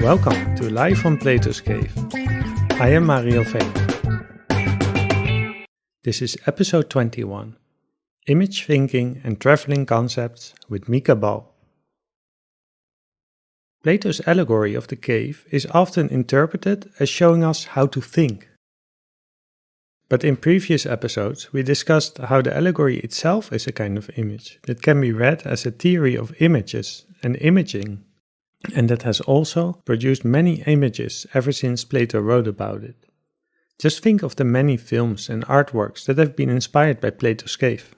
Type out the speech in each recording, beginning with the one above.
Welcome to Live from Plato's Cave. I am Mario Veen. This is episode 21, Image Thinking and Traveling Concepts with Mieke. Plato's allegory of the cave is often interpreted as showing us how to think. But in previous episodes, we discussed how the allegory itself is a kind of image that can be read as a theory of images and imaging, and that has also produced many images ever since Plato wrote about it. Just think of the many films and artworks that have been inspired by Plato's cave.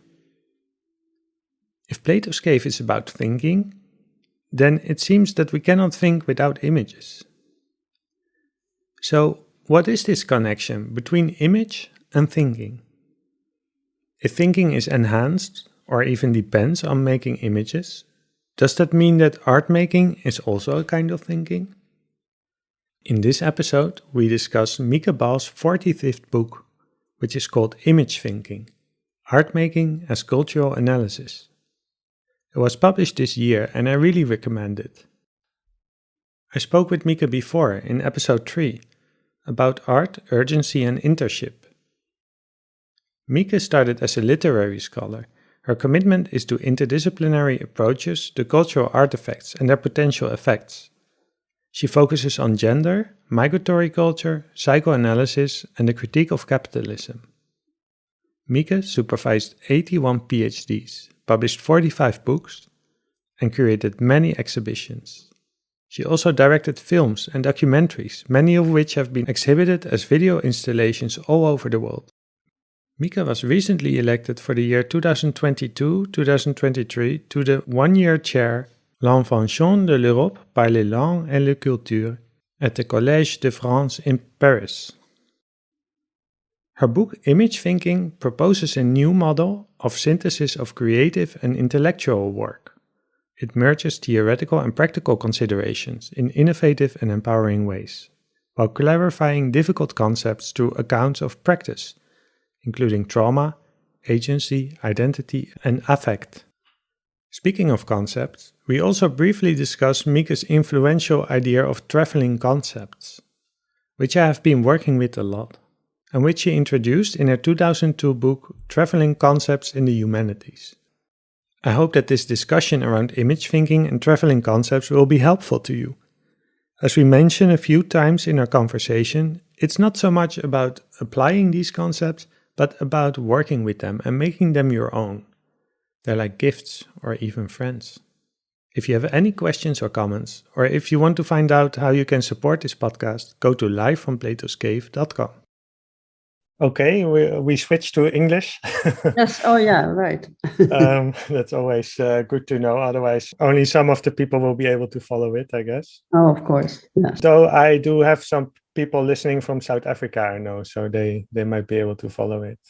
If Plato's cave is about thinking, then it seems that we cannot think without images. So, what is this connection between image and thinking? If thinking is enhanced or even depends on making images, does that mean that art making is also a kind of thinking? In this episode, we discuss Mieke 45th book, which is called Image Thinking, Art Making as Cultural Analysis. It was published this year and I really recommend it. I spoke with Mieke before in episode 3 about art, urgency and internship. Mieke started as a literary scholar. Her commitment is to interdisciplinary approaches to cultural artifacts and their potential effects. She focuses on gender, migratory culture, psychoanalysis and the critique of capitalism. Mieke supervised 81 PhDs, published 45 books, and curated many exhibitions. She also directed films and documentaries, many of which have been exhibited as video installations all over the world. Mieke was recently elected for the year 2022-2023 to the one-year chair L'Invention de l'Europe par les langues et les cultures at the Collège de France in Paris. Her book Image Thinking proposes a new model of synthesis of creative and intellectual work. It merges theoretical and practical considerations in innovative and empowering ways, while clarifying difficult concepts through accounts of practice, including trauma, agency, identity, and affect. Speaking of concepts, we also briefly discuss Mieke's influential idea of traveling concepts, which I have been working with a lot, and which she introduced in her 2002 book Traveling Concepts in the Humanities. I hope that this discussion around image thinking and traveling concepts will be helpful to you. As we mentioned a few times in our conversation, it's not so much about applying these concepts, but about working with them and making them your own. They're like gifts or even friends. If you have any questions or comments, or if you want to find out how you can support this podcast, go to livefromplatoscave.com. Okay, we switch to English. Yes, oh yeah, right. That's always good to know, otherwise only some of the people will be able to follow it, I guess. Oh, of course, yes. So I do have some people listening from South Africa, I know, so they might be able to follow it.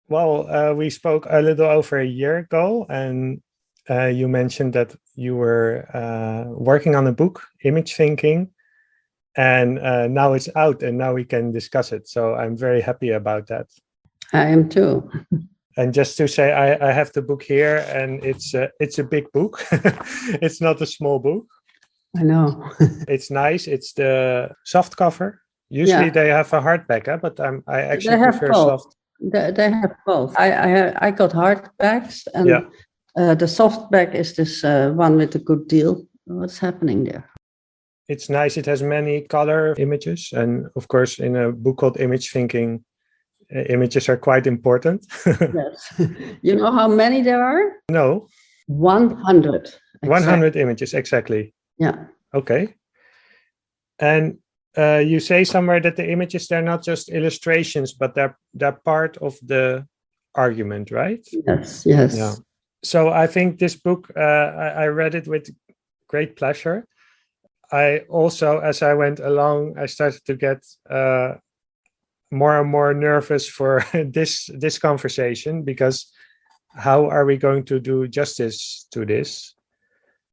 Well, we spoke a little over a year ago, and you mentioned that you were working on a book, Image Thinking, and now it's out and now we can discuss it. So I'm very happy about that. I am too. And just to say, I have the book here, and it's a big book. It's not a small book. I know. It's nice. It's the soft cover. Usually they have a hardback, but I actually prefer soft. They have both. I got hardbacks, and the softback is this one with a good deal. What's happening there? It's nice. It has many color images, and of course, in a book called Image Thinking, images are quite important. Yes. You know how many there are? No. 100. Exactly. 100 images, exactly. Yeah. Okay. And you say somewhere that the images, they're not just illustrations, but they're part of the argument, right? Yes, yes. Yeah. So I think this book, I read it with great pleasure. I also, as I went along, I started to get more and more nervous for this conversation, because how are we going to do justice to this?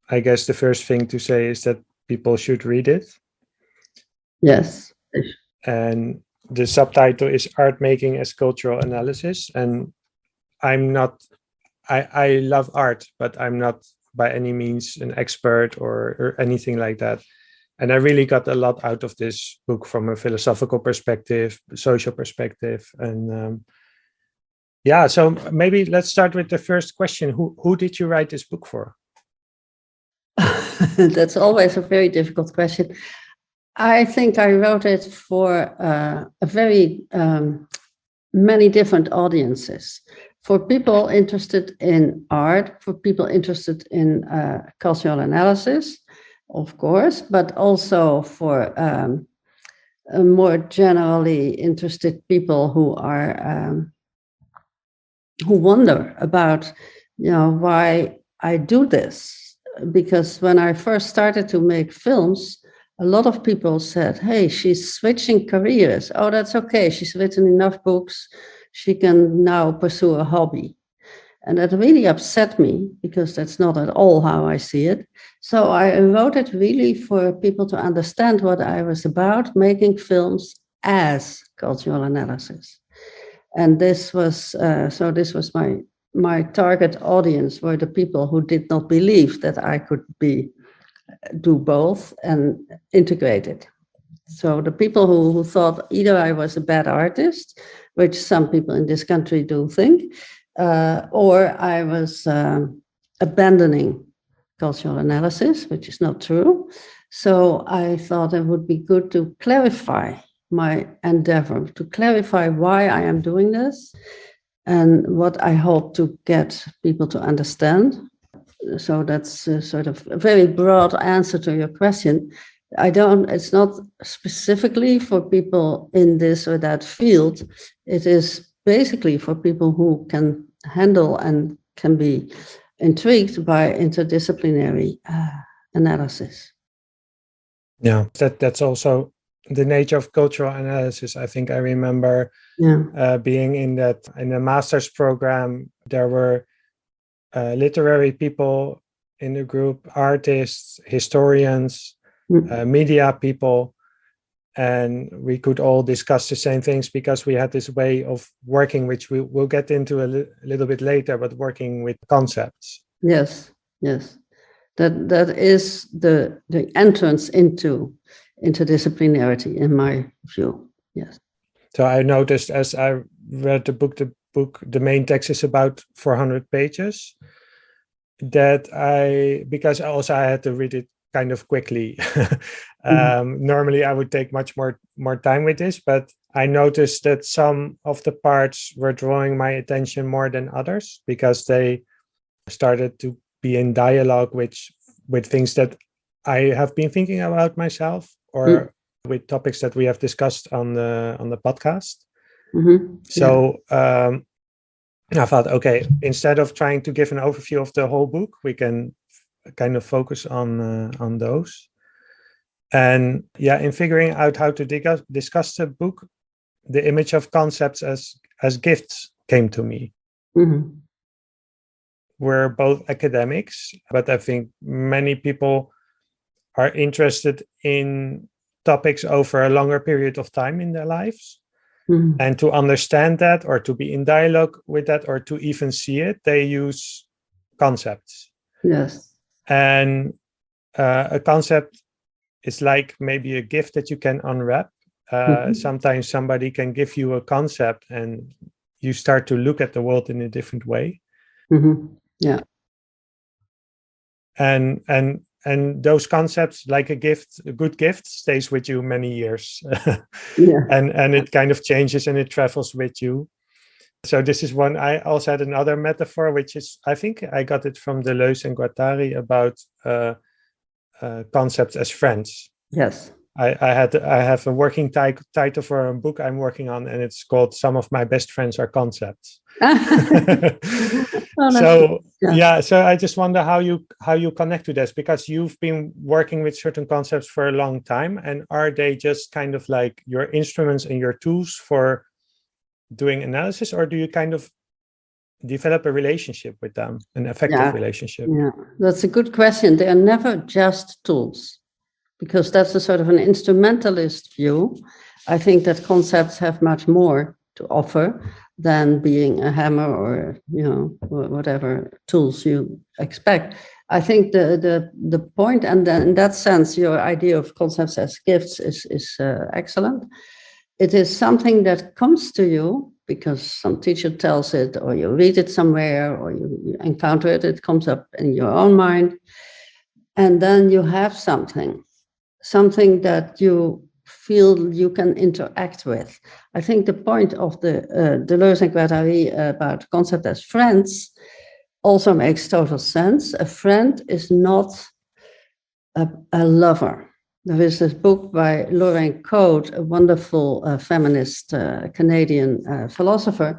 I guess the first thing to say is that people should read it. Yes. And the subtitle is Art Making as Cultural Analysis. And I love art, but I'm not by any means an expert or anything like that. And I really got a lot out of this book from a philosophical perspective, social perspective. And so maybe let's start with the first question. Who did you write this book for? That's always a very difficult question. I think I wrote it for a very many different audiences. For people interested in art, for people interested in cultural analysis, of course, but also for more generally interested people who are who wonder about, why I do this. Because when I first started to make films, a lot of people said, hey, she's switching careers. Oh, that's okay. She's written enough books. She can now pursue a hobby. And that really upset me because that's not at all how I see it. So I wrote it really for people to understand what I was about, making films as cultural analysis. And this was my target audience were the people who did not believe that I could do both and integrate it. So the people who thought either I was a bad artist, which some people in this country do think, or I was abandoning cultural analysis, which is not true. So I thought it would be good to clarify my endeavor, to clarify why I am doing this and what I hope to get people to understand. So that's sort of a very broad answer to your question. It's not specifically for people in this or that field. It is basically for people who can handle and can be intrigued by interdisciplinary analysis. Yeah, that's also the nature of cultural analysis. I think I remember being in a master's program. There were literary people in the group, artists, historians, media people, and we could all discuss the same things because we had this way of working, which we will get into a little bit later, but working with concepts. Yes. That is the entrance into interdisciplinarity, in my view. Yes. So I noticed as I read the book, the main text is about 400 pages. Because I had to read it kind of quickly. Normally I would take much more time with this, but I noticed that some of the parts were drawing my attention more than others because they started to be in dialogue with things that I have been thinking about myself or with topics that we have discussed on the podcast. So I thought, okay, instead of trying to give an overview of the whole book, we can kind of focus on those. And in figuring out how to discuss the book, the image of concepts as gifts came to me. We're both academics, but I think many people are interested in topics over a longer period of time in their lives. And to understand that or to be in dialogue with that or to even see it, they use concepts. Yes. And a concept is like maybe a gift that you can unwrap. Sometimes somebody can give you a concept and you start to look at the world in a different way. Yeah. And those concepts, like a good gift, stays with you many years. And it kind of changes and it travels with you. So this is one. I also had another metaphor, which is, I think I got it from Deleuze and Guattari about concepts as friends. Yes. I have a working title for a book I'm working on, and it's called "Some of My Best Friends Are Concepts." So I just wonder how you connect to this, because you've been working with certain concepts for a long time, and are they just kind of like your instruments and your tools for doing analysis, or do you kind of develop a relationship with them, an effective relationship? Yeah, that's a good question. They are never just tools, because that's a sort of an instrumentalist view. I think that concepts have much more to offer than being a hammer or, whatever tools you expect. I think the point, and then in that sense, your idea of concepts as gifts is excellent. It is something that comes to you because some teacher tells it, or you read it somewhere, or you encounter it. It comes up in your own mind, and then you have something that you feel you can interact with. I think the point of the Deleuze and Guattari about concept as friends also makes total sense. A friend is not a lover. There is this book by Lorraine Code, a wonderful feminist Canadian philosopher,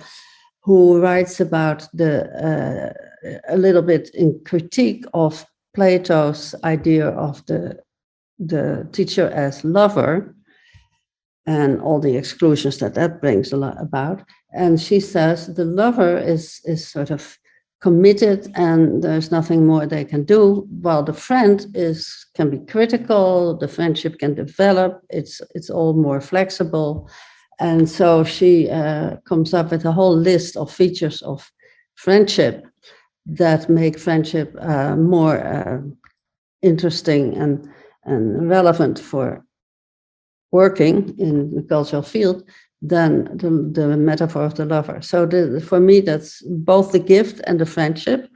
who writes about a little bit in critique of Plato's idea of the teacher as lover and all the exclusions that brings about. And she says the lover is sort of committed and there's nothing more they can do, while the friend can be critical, the friendship can develop, it's all more flexible. And so she comes up with a whole list of features of friendship that make friendship more interesting and relevant for working in the cultural field than the metaphor of the lover. So for me, that's both the gift and the friendship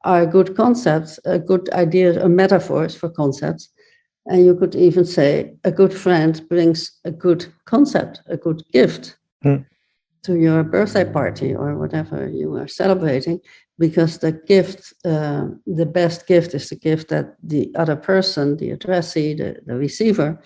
are good concepts, good ideas or metaphors for concepts. And you could even say a good friend brings a good concept, a good gift to your birthday party or whatever you are celebrating, because the gift, the best gift is the gift that the other person, the addressee, the receiver,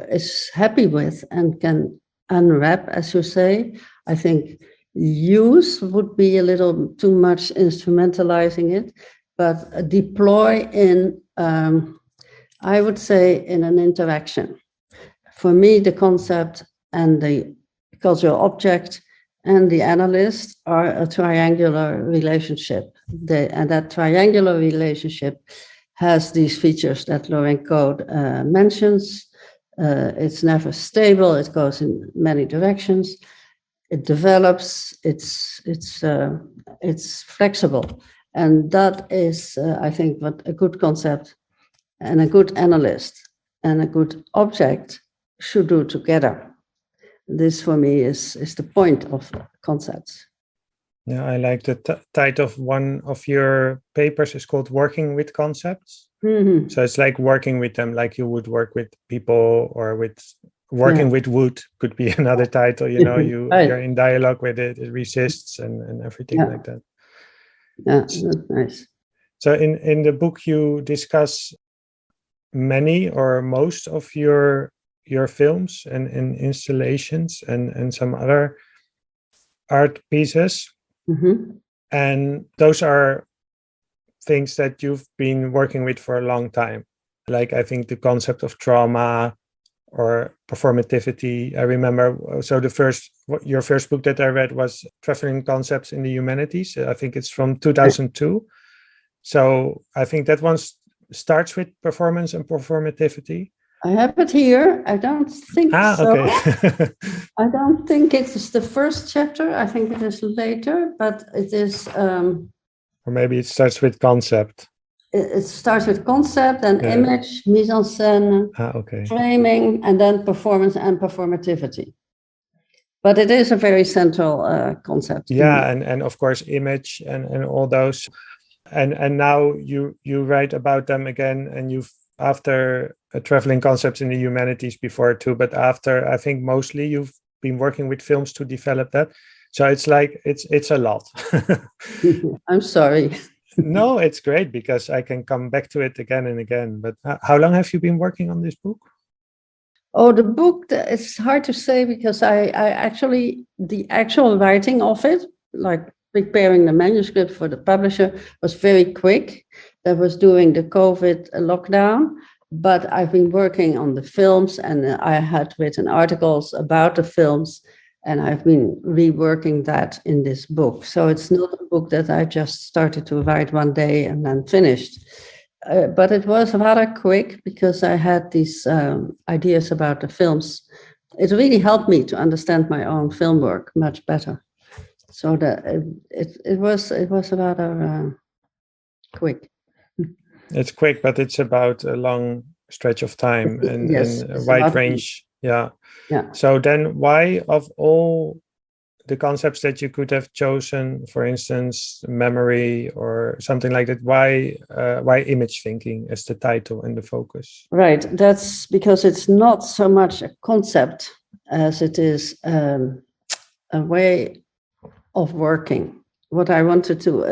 is happy with and can unwrap, as you say. I think use would be a little too much instrumentalizing it, but deploy in, I would say, in an interaction. For me, the concept and the cultural object and the analyst are a triangular relationship. And that triangular relationship has these features that Lorraine Code mentions. It's never stable. It goes in many directions. It develops. It's flexible, and that is, I think, what a good concept and a good analyst and a good object should do together. This, for me, is the point of concepts. Yeah, I like the title of one of your papers is called "Working with Concepts." Mm-hmm. So it's like working with them, like you would work with people, or with working with wood could be another title. You know, you're in dialogue with it. It resists and everything like that. Yeah, that's nice. So in the book you discuss many or most of your films and installations and some other art pieces. Mm-hmm. And those are things that you've been working with for a long time. Like, I think the concept of trauma or performativity. I remember, so your first book that I read was Traveling Concepts in the Humanities. I think it's from 2002. So I think that one starts with performance and performativity. I have it here. I don't think so. Okay. I don't think it's the first chapter. I think it is later, but it is... or maybe it starts with concept. It starts with concept and image, mise en scène, framing, and then performance and performativity. But it is a very central concept. Yeah, and of course, image and all those. And now you write about them again, and you've, after Traveling Concepts in the Humanities before too, but after, I think mostly you've been working with films to develop that. So it's like, it's a lot. I'm sorry. No, it's great because I can come back to it again and again. But how long have you been working on this book? Oh, the book, it's hard to say because I actually, the actual writing of it, like preparing the manuscript for the publisher, was very quick. That was during the COVID lockdown. But I've been working on the films, and I had written articles about the films, and I've been reworking that in this book. So it's not a book that I just started to write one day and then finished. But it was rather quick because I had these ideas about the films. It really helped me to understand my own film work much better. So that it was rather quick. It's quick, but it's about a long stretch of time and, Yes, and a it's wide about, range. Yeah. yeah. So then why of all the concepts that you could have chosen, for instance, memory or something like that, why image thinking as the title and the focus? Right, that's because it's not so much a concept as it is a way of working. What I wanted to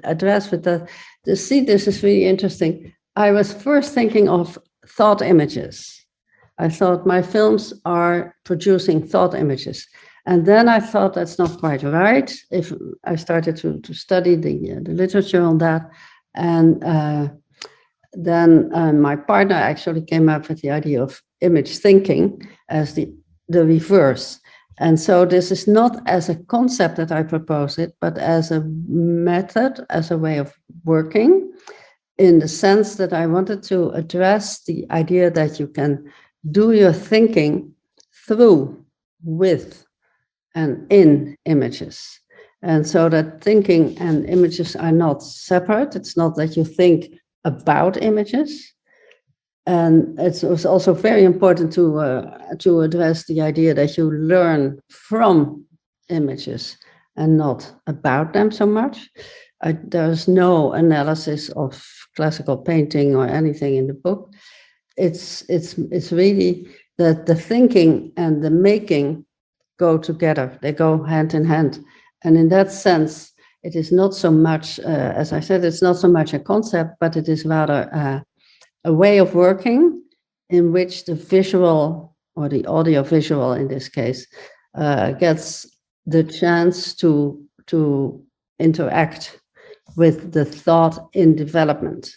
address with that, to see this is really interesting. I was first thinking of thought images. I thought my films are producing thought images. And then I thought that's not quite right. If I started to study the literature on that, and then my partner actually came up with the idea of image thinking as the reverse. And so this is not as a concept that I propose it, but as a method, as a way of working, in the sense that I wanted to address the idea that you can do your thinking through, with, and in images. And so that thinking and images are not separate. It's not that you think about images. And it was also very important to address the idea that you learn from images and not about them so much. There's no analysis of classical painting or anything in the book. It's really that the thinking and the making go together. They go hand in hand. And in that sense, it is not so much, as I said, it's not so much a concept, but it is rather a way of working in which the visual, or the audio-visual in this case, gets the chance to interact with the thought in development.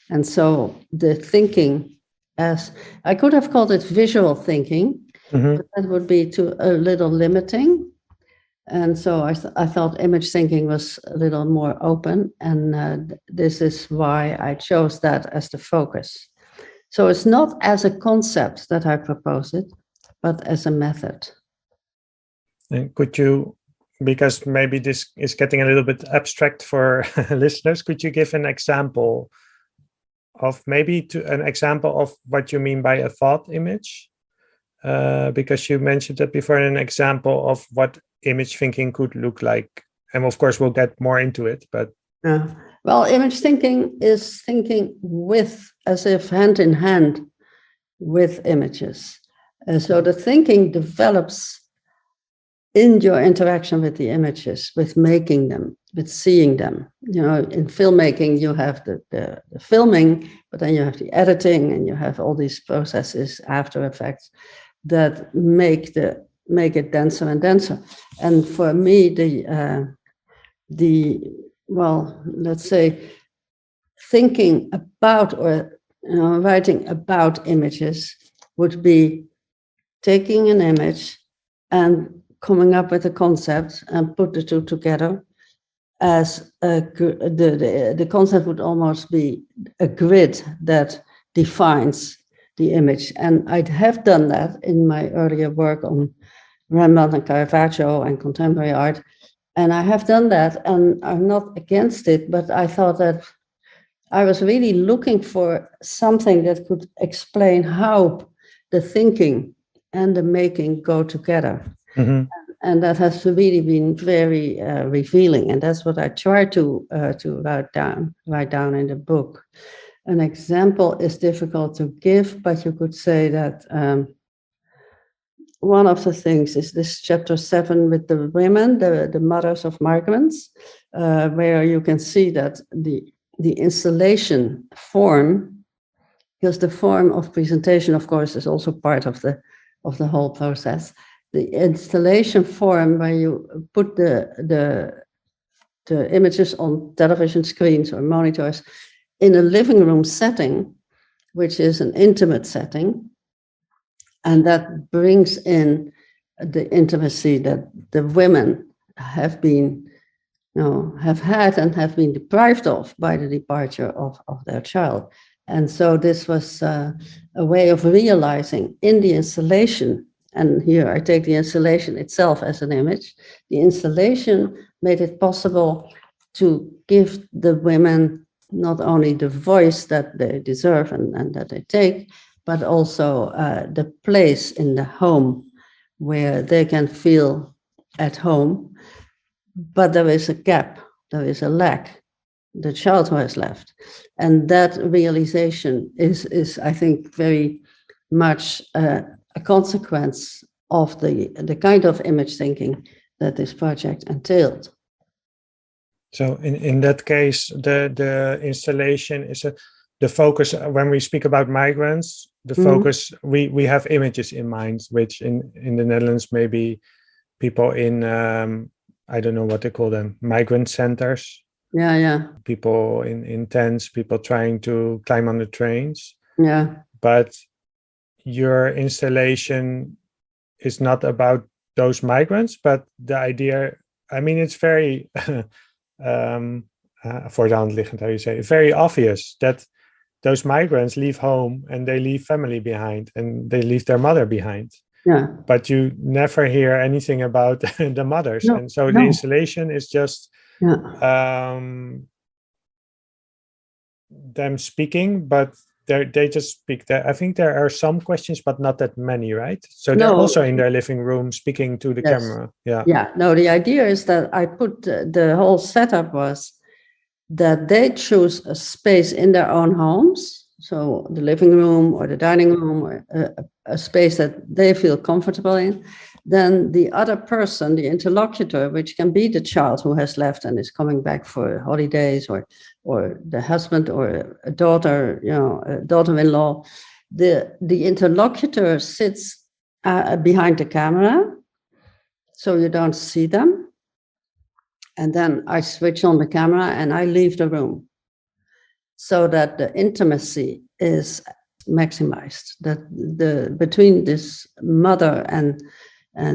And so the thinking, as I could have called it visual thinking, but that would be too a little limiting. And so I thought image thinking was a little more open, and this is why I chose that as the focus. So it's not as a concept that I propose it, but as a method. And could you, because maybe this is getting a little bit abstract for listeners, could you give an example of an example of what you mean by a thought image? Because you mentioned that before, an example of what image thinking could look like. And of course, we'll get more into it, but. Well, image thinking is thinking with, as if hand in hand with images. So the thinking develops in your interaction with the images, with making them, with seeing them. You know, in filmmaking, you have the filming, but then you have the editing, and you have all these processes, After Effects, that make it denser and denser. And for me, well, let's say, thinking about or writing about images would be taking an image and coming up with a concept and put the two together as the concept would almost be a grid that defines the image. And I have done that in my earlier work on Rembrandt and Caravaggio and contemporary art. And I have done that, and I'm not against it, but I thought that I was really looking for something that could explain how the thinking and the making go together. Mm-hmm. And that has really been very revealing. And that's what I try to write down in the book. An example is difficult to give, but you could say that one of the things is this chapter 7 with the women, the mothers of migrants, where you can see that the installation form, because the form of presentation, of course, is also part of the whole process. The installation form, where you put the images on television screens or monitors in a living room setting, which is an intimate setting, and that brings in the intimacy that the women have been, have had and have been deprived of by the departure of their child. And so this was a way of realizing in the installation, and here I take the installation itself as an image, the installation made it possible to give the women not only the voice that they deserve and that they take, but also the place in the home where they can feel at home. But there is a gap, there is a lack, the child who has left. And that realization is I think, very much a consequence of the kind of image thinking that this project entailed. So in that case, the installation is the focus. When we speak about migrants, the focus, we have images in mind, which in the Netherlands, maybe people in, I don't know what they call them, migrant centers. Yeah. People in tents, people trying to climb on the trains. Yeah. But your installation is not about those migrants, but the idea, I mean, it's very voor de hand liggend, how you say, very obvious that those migrants leave home and they leave family behind and they leave their mother behind. Yeah. But you never hear anything about the mothers. No, and so no. the installation is just them speaking, but they just speak. I think there are some questions, but not that many, right? So they're also in their living room speaking to the camera. Yeah. No, the idea is that I put the whole setup was that they choose a space in their own homes, so the living room or the dining room, or a space that they feel comfortable in. Then the other person, the interlocutor, which can be the child who has left and is coming back for holidays, or the husband or a daughter, a daughter-in-law, the interlocutor sits behind the camera, so you don't see them. And then I switch on the camera and I leave the room so that the intimacy is maximized, that between this mother and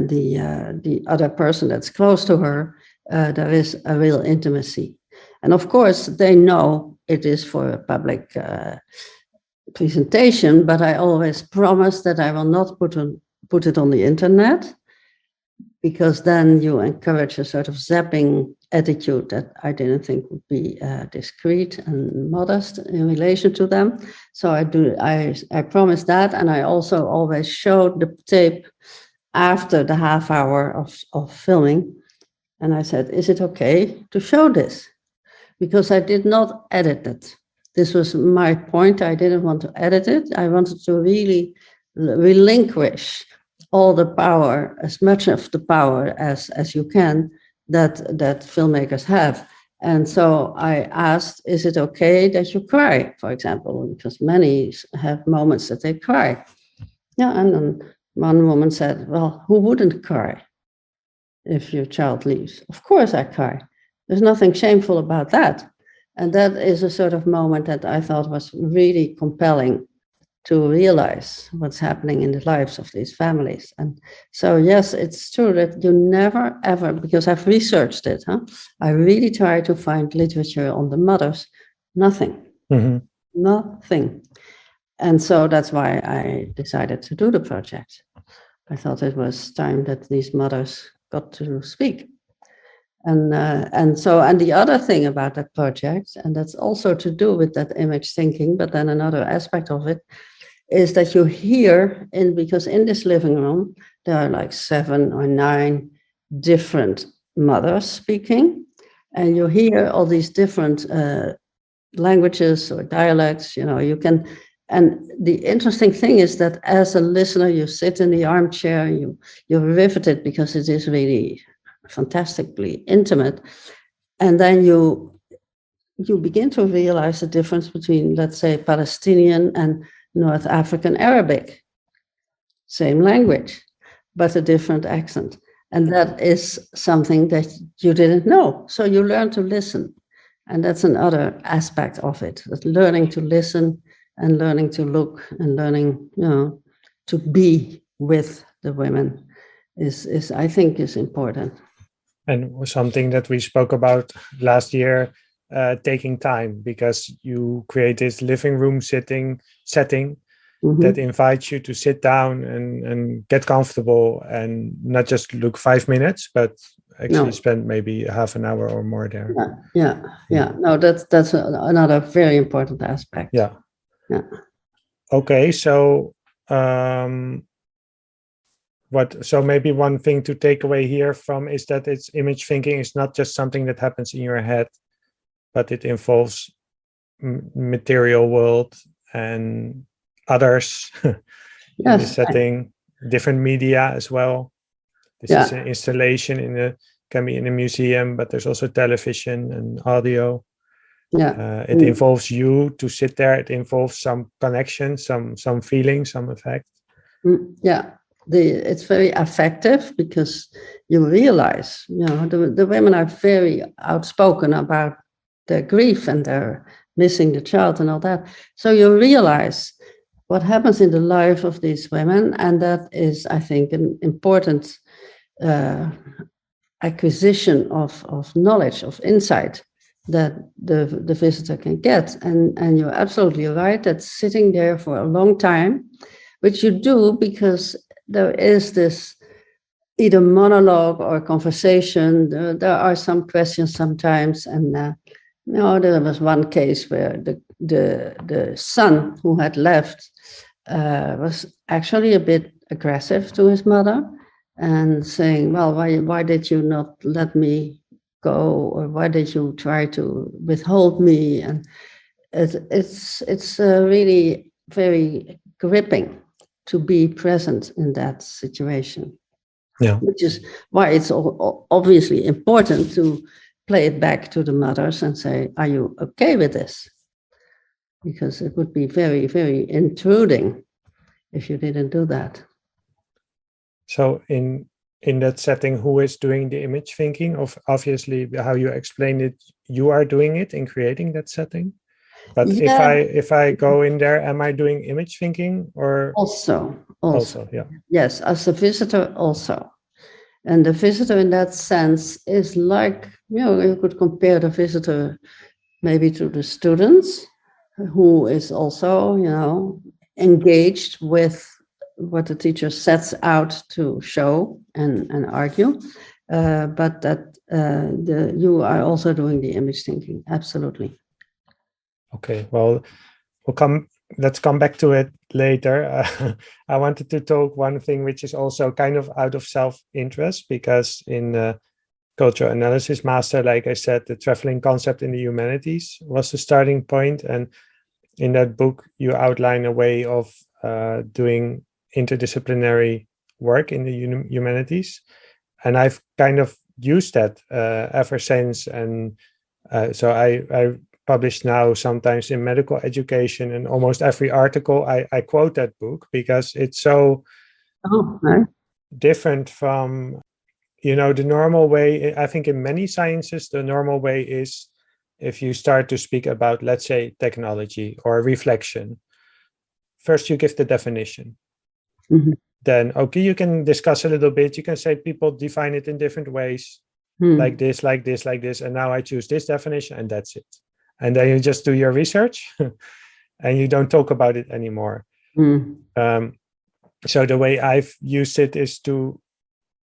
the other person that's close to her, there is a real intimacy. And of course, they know it is for a public presentation, but I always promise that I will not put it on the internet, because then you encourage a sort of zapping attitude that I didn't think would be discreet and modest in relation to them. So I promised that, and I also always showed the tape after the half hour of filming. And I said, is it okay to show this? Because I did not edit it. This was my point. I didn't want to edit it. I wanted to really relinquish all the power, as much of the power as you can, that filmmakers have. And so I asked, is it okay that you cry, for example? Because many have moments that they cry. Yeah, and then one woman said, well, who wouldn't cry if your child leaves? Of course I cry. There's nothing shameful about that. And that is a sort of moment that I thought was really compelling to realize what's happening in the lives of these families. And so, yes, it's true that you never, ever, because I've researched it, I really try to find literature on the mothers. Nothing. Nothing. And so that's why I decided to do the project. I thought it was time that these mothers got to speak. And the other thing about that project, and that's also to do with that image thinking, but then another aspect of it, is that you hear, because in this living room, there are like 7 or 9 different mothers speaking, and you hear all these different languages or dialects, you can, and the interesting thing is that as a listener, you sit in the armchair, you're riveted because it is really fantastically intimate, and then you begin to realize the difference between, let's say, Palestinian and North African Arabic, same language, but a different accent. And that is something that you didn't know. So you learn to listen. And that's another aspect of it, that learning to listen and learning to look and learning, to be with the women is I think is important. And something that we spoke about last year, taking time, because you create this living room setting that invites you to sit down and get comfortable and not just look 5 minutes, but actually spend maybe half an hour or more there. Yeah. No, that's another very important aspect. Yeah. Okay, so so maybe one thing to take away here from is that it's image thinking is not just something that happens in your head, but it involves material world and others in the setting, different media as well. This is an installation can be in a museum, but there's also television and audio. It involves you to sit there. It involves some connection, some feeling, some effect. It's very affective because you realize, the women are very outspoken about their grief and their missing the child and all that. So you realize what happens in the life of these women, and that is, I think, an important acquisition of knowledge, of insight that the visitor can get. And you're absolutely right that sitting there for a long time, which you do because there is this either monologue or conversation. There are some questions sometimes, and there was one case where the son who had left was actually a bit aggressive to his mother and saying, well, why did you not let me go, or why did you try to withhold me? And it's really very gripping to be present in that situation. Which is why it's obviously important to play it back to the mothers and say, are you okay with this? Because it would be very, very intruding if you didn't do that. So in that setting, who is doing the image thinking? Of obviously, how you explained it, you are doing it in creating that setting. But if I go in there, am I doing image thinking or also? Yeah. Yes, as a visitor also. And the visitor in that sense is like, you could compare the visitor maybe to the students, who is also, engaged with what the teacher sets out to show and argue. But that you are also doing the image thinking, absolutely. Okay, well, let's come back to it later. I wanted to talk one thing which is also kind of out of self-interest, because in the cultural analysis master, like I said, the traveling concept in the humanities was the starting point. And in that book, you outline a way of doing interdisciplinary work in the humanities. And I've kind of used that ever since. And so I published now sometimes in medical education, and almost every article I quote that book because it's so different from, the normal way. I think in many sciences, the normal way is if you start to speak about, let's say, technology or reflection, first you give the definition. Mm-hmm. Then, okay, you can discuss a little bit. You can say people define it in different ways, like this, like this, like this. And now I choose this definition and that's it. And then you just do your research and you don't talk about it anymore. So the way I've used it is to,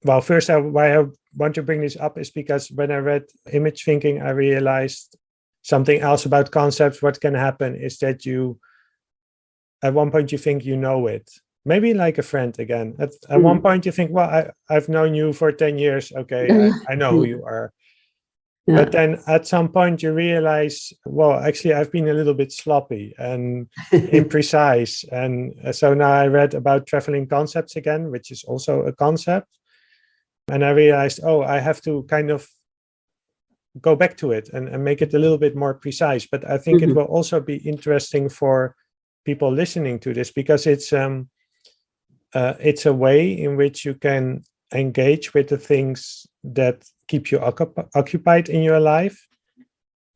well, first, why I want to bring this up is because when I read image thinking, I realized something else about concepts. What can happen is that at one point you think you know it, maybe like a friend again. At one point you think, well, I've known you for 10 years. Okay, I know who you are. Yeah. But then at some point you realize, well, actually, I've been a little bit sloppy and imprecise. And so now I read about traveling concepts again, which is also a concept. And I realized, I have to kind of go back to it and make it a little bit more precise. But I think it will also be interesting for people listening to this, because it's a way in which you can engage with the things that keep you occupied in your life,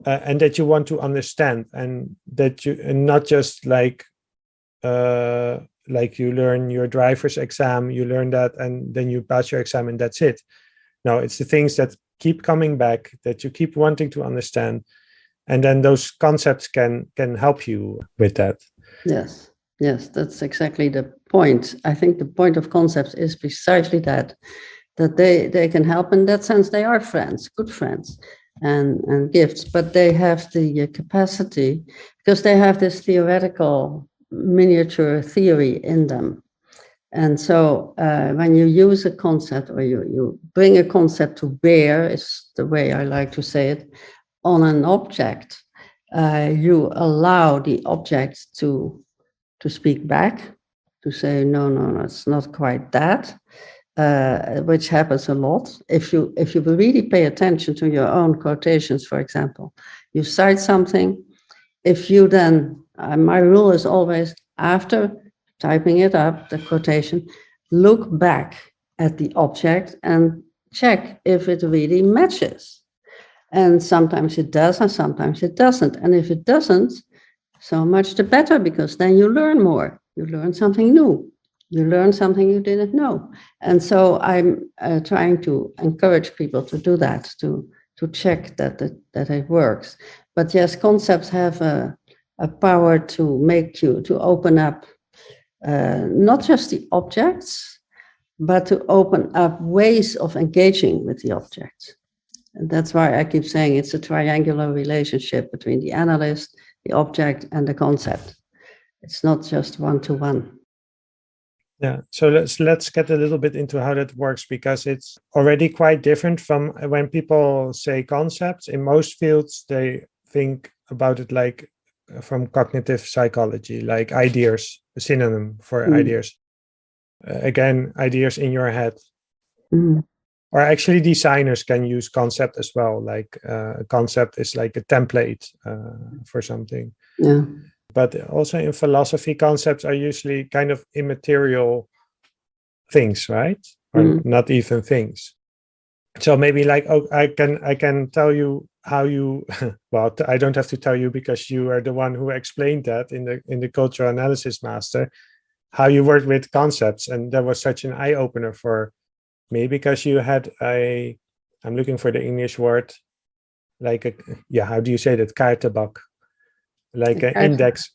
and that you want to understand, and that and not just like you learn your driver's exam, you learn that and then you pass your exam and that's it. No, it's the things that keep coming back, that you keep wanting to understand, and then those concepts can help you with that. Yes, that's exactly the point. I think the point of concepts is precisely that that they can help. In that sense, they are friends, good friends, and gifts, but they have the capacity, because they have this theoretical miniature theory in them. And so when you use a concept, or you bring a concept to bear, is the way I like to say it, on an object, you allow the object to speak back, to say, no, it's not quite that, which happens a lot. If you really pay attention to your own quotations, for example, you cite something, if you then, my rule is always, after typing it up, the quotation, look back at the object and check if it really matches. And sometimes it does, and sometimes it doesn't. And if it doesn't, so much the better, because then you learn more. You learn something new. You learn something you didn't know. And so I'm trying to encourage people to do that, to check that it works. But yes, concepts have a power to make you, to open up not just the objects, but to open up ways of engaging with the objects. And that's why I keep saying it's a triangular relationship between the analyst, the object, and the concept. It's not just one-to-one. Yeah, so let's get a little bit into how that works, because it's already quite different from when people say concepts. In most fields, they think about it like from cognitive psychology, like ideas, a synonym for ideas. Again, ideas in your head. Or actually, designers can use concept as well. Like a concept is like a template for something. Yeah. But also in philosophy, concepts are usually kind of immaterial things, right? Or not even things. So maybe like, I can tell you how you, well, I don't have to tell you, because you are the one who explained that in the cultural analysis master, how you work with concepts. And that was such an eye opener for me, because you had I'm looking for the English word, like how do you say that? Kaartenbak. Like an index.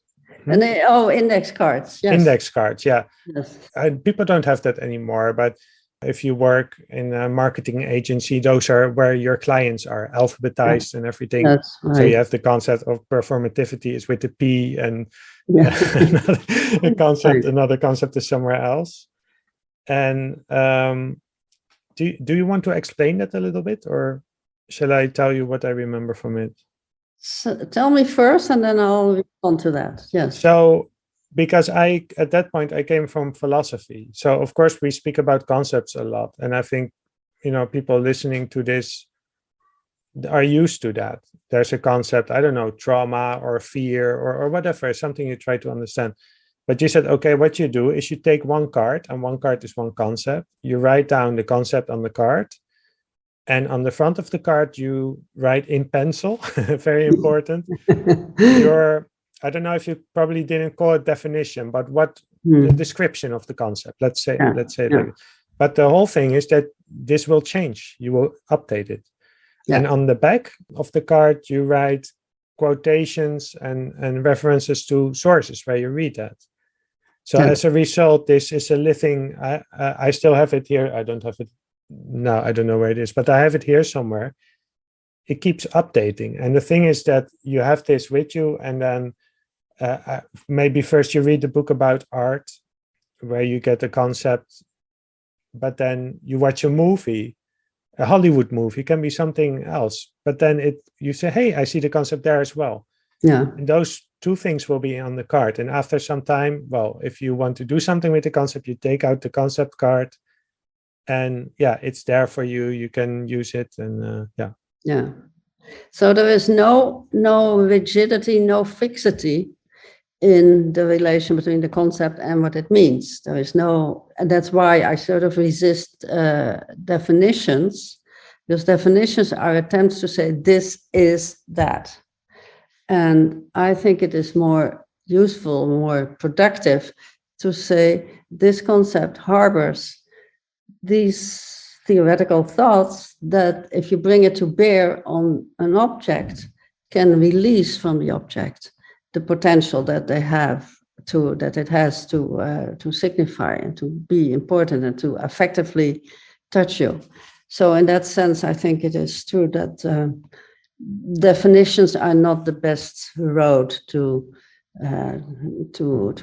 Index cards. Yes. Index cards, yeah. Yes. People don't have that anymore, but if you work in a marketing agency, those are where your clients are alphabetized and everything. That's right. So you have the concept of performativity is with the P, and another concept is somewhere else. And do you want to explain that a little bit, or shall I tell you what I remember from it? So tell me first, and then I'll respond to that. Yes. So, because at that point, I came from philosophy. So, of course, we speak about concepts a lot. And I think, people listening to this are used to that. There's a concept, I don't know, trauma or fear or whatever, something you try to understand. But you said, okay, what you do is you take one card, and one card is one concept. You write down the concept on the card. And on the front of the card, you write in pencil, very important, I don't know if you probably didn't call it definition, but the description of the concept, let's say like it. But the whole thing is that this will change. You will update it. Yeah. And on the back of the card, you write quotations and references to sources where you read that. So as a result, this is a living, I still have it here. I don't have it. No, I don't know where it is, but I have it here somewhere. It keeps updating. And the thing is that you have this with you, and then maybe first you read the book about art, where you get the concept, but then you watch a movie, a Hollywood movie, it can be something else, but then you say, hey, I see the concept there as well. Yeah. And those two things will be on the card. And after some time, well, if you want to do something with the concept, you take out the concept card, and it's there for you. You can use it, and yeah. So there is no rigidity, no fixity in the relation between the concept and what it means. There is no, and that's why I sort of resist definitions, because definitions are attempts to say this is that. And I think it is more useful, more productive to say this concept harbors these theoretical thoughts that, if you bring it to bear on an object, can release from the object the potential that it has to signify and to be important and to effectively touch you. So in that sense, I think it is true that definitions are not the best road to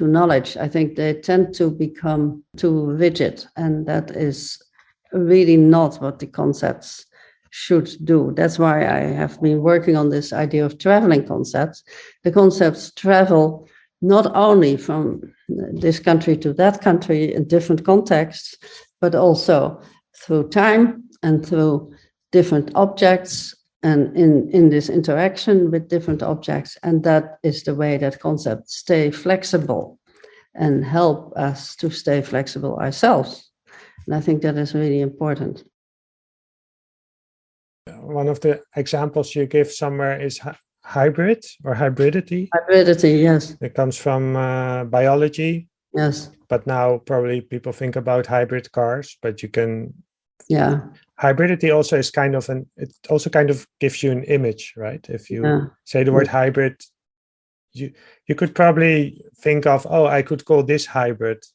knowledge. I think they tend to become too rigid, and that is really not what the concepts should do. That's why I have been working on this idea of traveling concepts. The concepts travel not only from this country to that country in different contexts, but also through time and through different objects and in this interaction with different objects. And that is the way that concepts stay flexible and help us to stay flexible ourselves. And I think that is really important. One of the examples you give somewhere is hybrid or hybridity. Hybridity, yes. It comes from biology. Yes. But now probably people think about hybrid cars, but you can... Yeah. Hybridity also is kind of it also kind of gives you an image, right? If you say the word hybrid, you could probably think of, oh, I could call this hybrid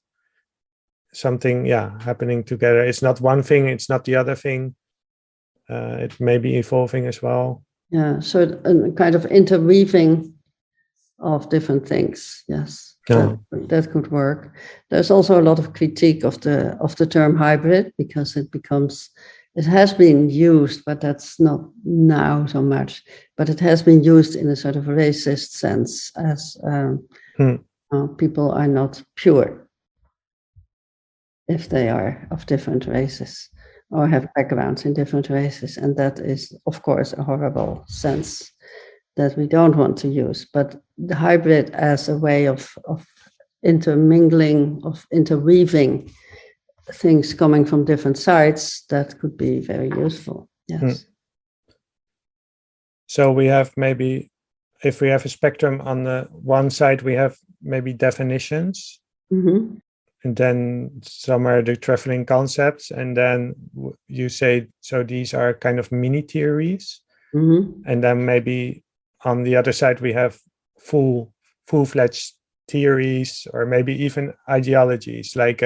something, happening together. It's not one thing, it's not the other thing. It may be evolving as well. Yeah, so a kind of interweaving of different things. Yes, that could work. There's also a lot of critique of the term hybrid because it has been used, but that's not now so much. But it has been used in a sort of racist sense, as people are not pure if they are of different races or have backgrounds in different races. And that is, of course, a horrible sense that we don't want to use. But the hybrid as a way of intermingling, of interweaving things coming from different sides, that could be very useful. Yes. So we have maybe, if we have a spectrum, on the one side, we have maybe definitions. Mm-hmm. And then somewhere the traveling concepts, and then you say, so these are kind of mini theories. Mm-hmm. And then maybe on the other side, we have full-fledged theories, or maybe even ideologies, like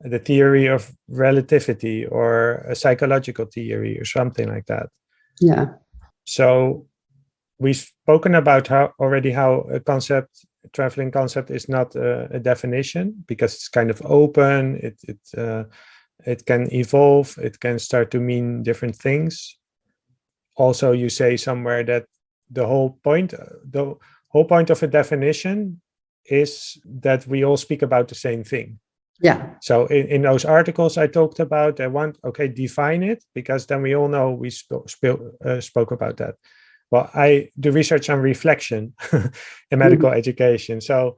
the theory of relativity or a psychological theory or something like that. Yeah. So we've spoken about how a traveling concept is not a definition, because it's kind of open. It can evolve. It can start to mean different things. Also, you say somewhere that the whole point of a definition is that we all speak about the same thing. Yeah. So in those articles I talked about, I want, define it, because then we all know we spoke about that. Well, I do research on reflection in medical education. So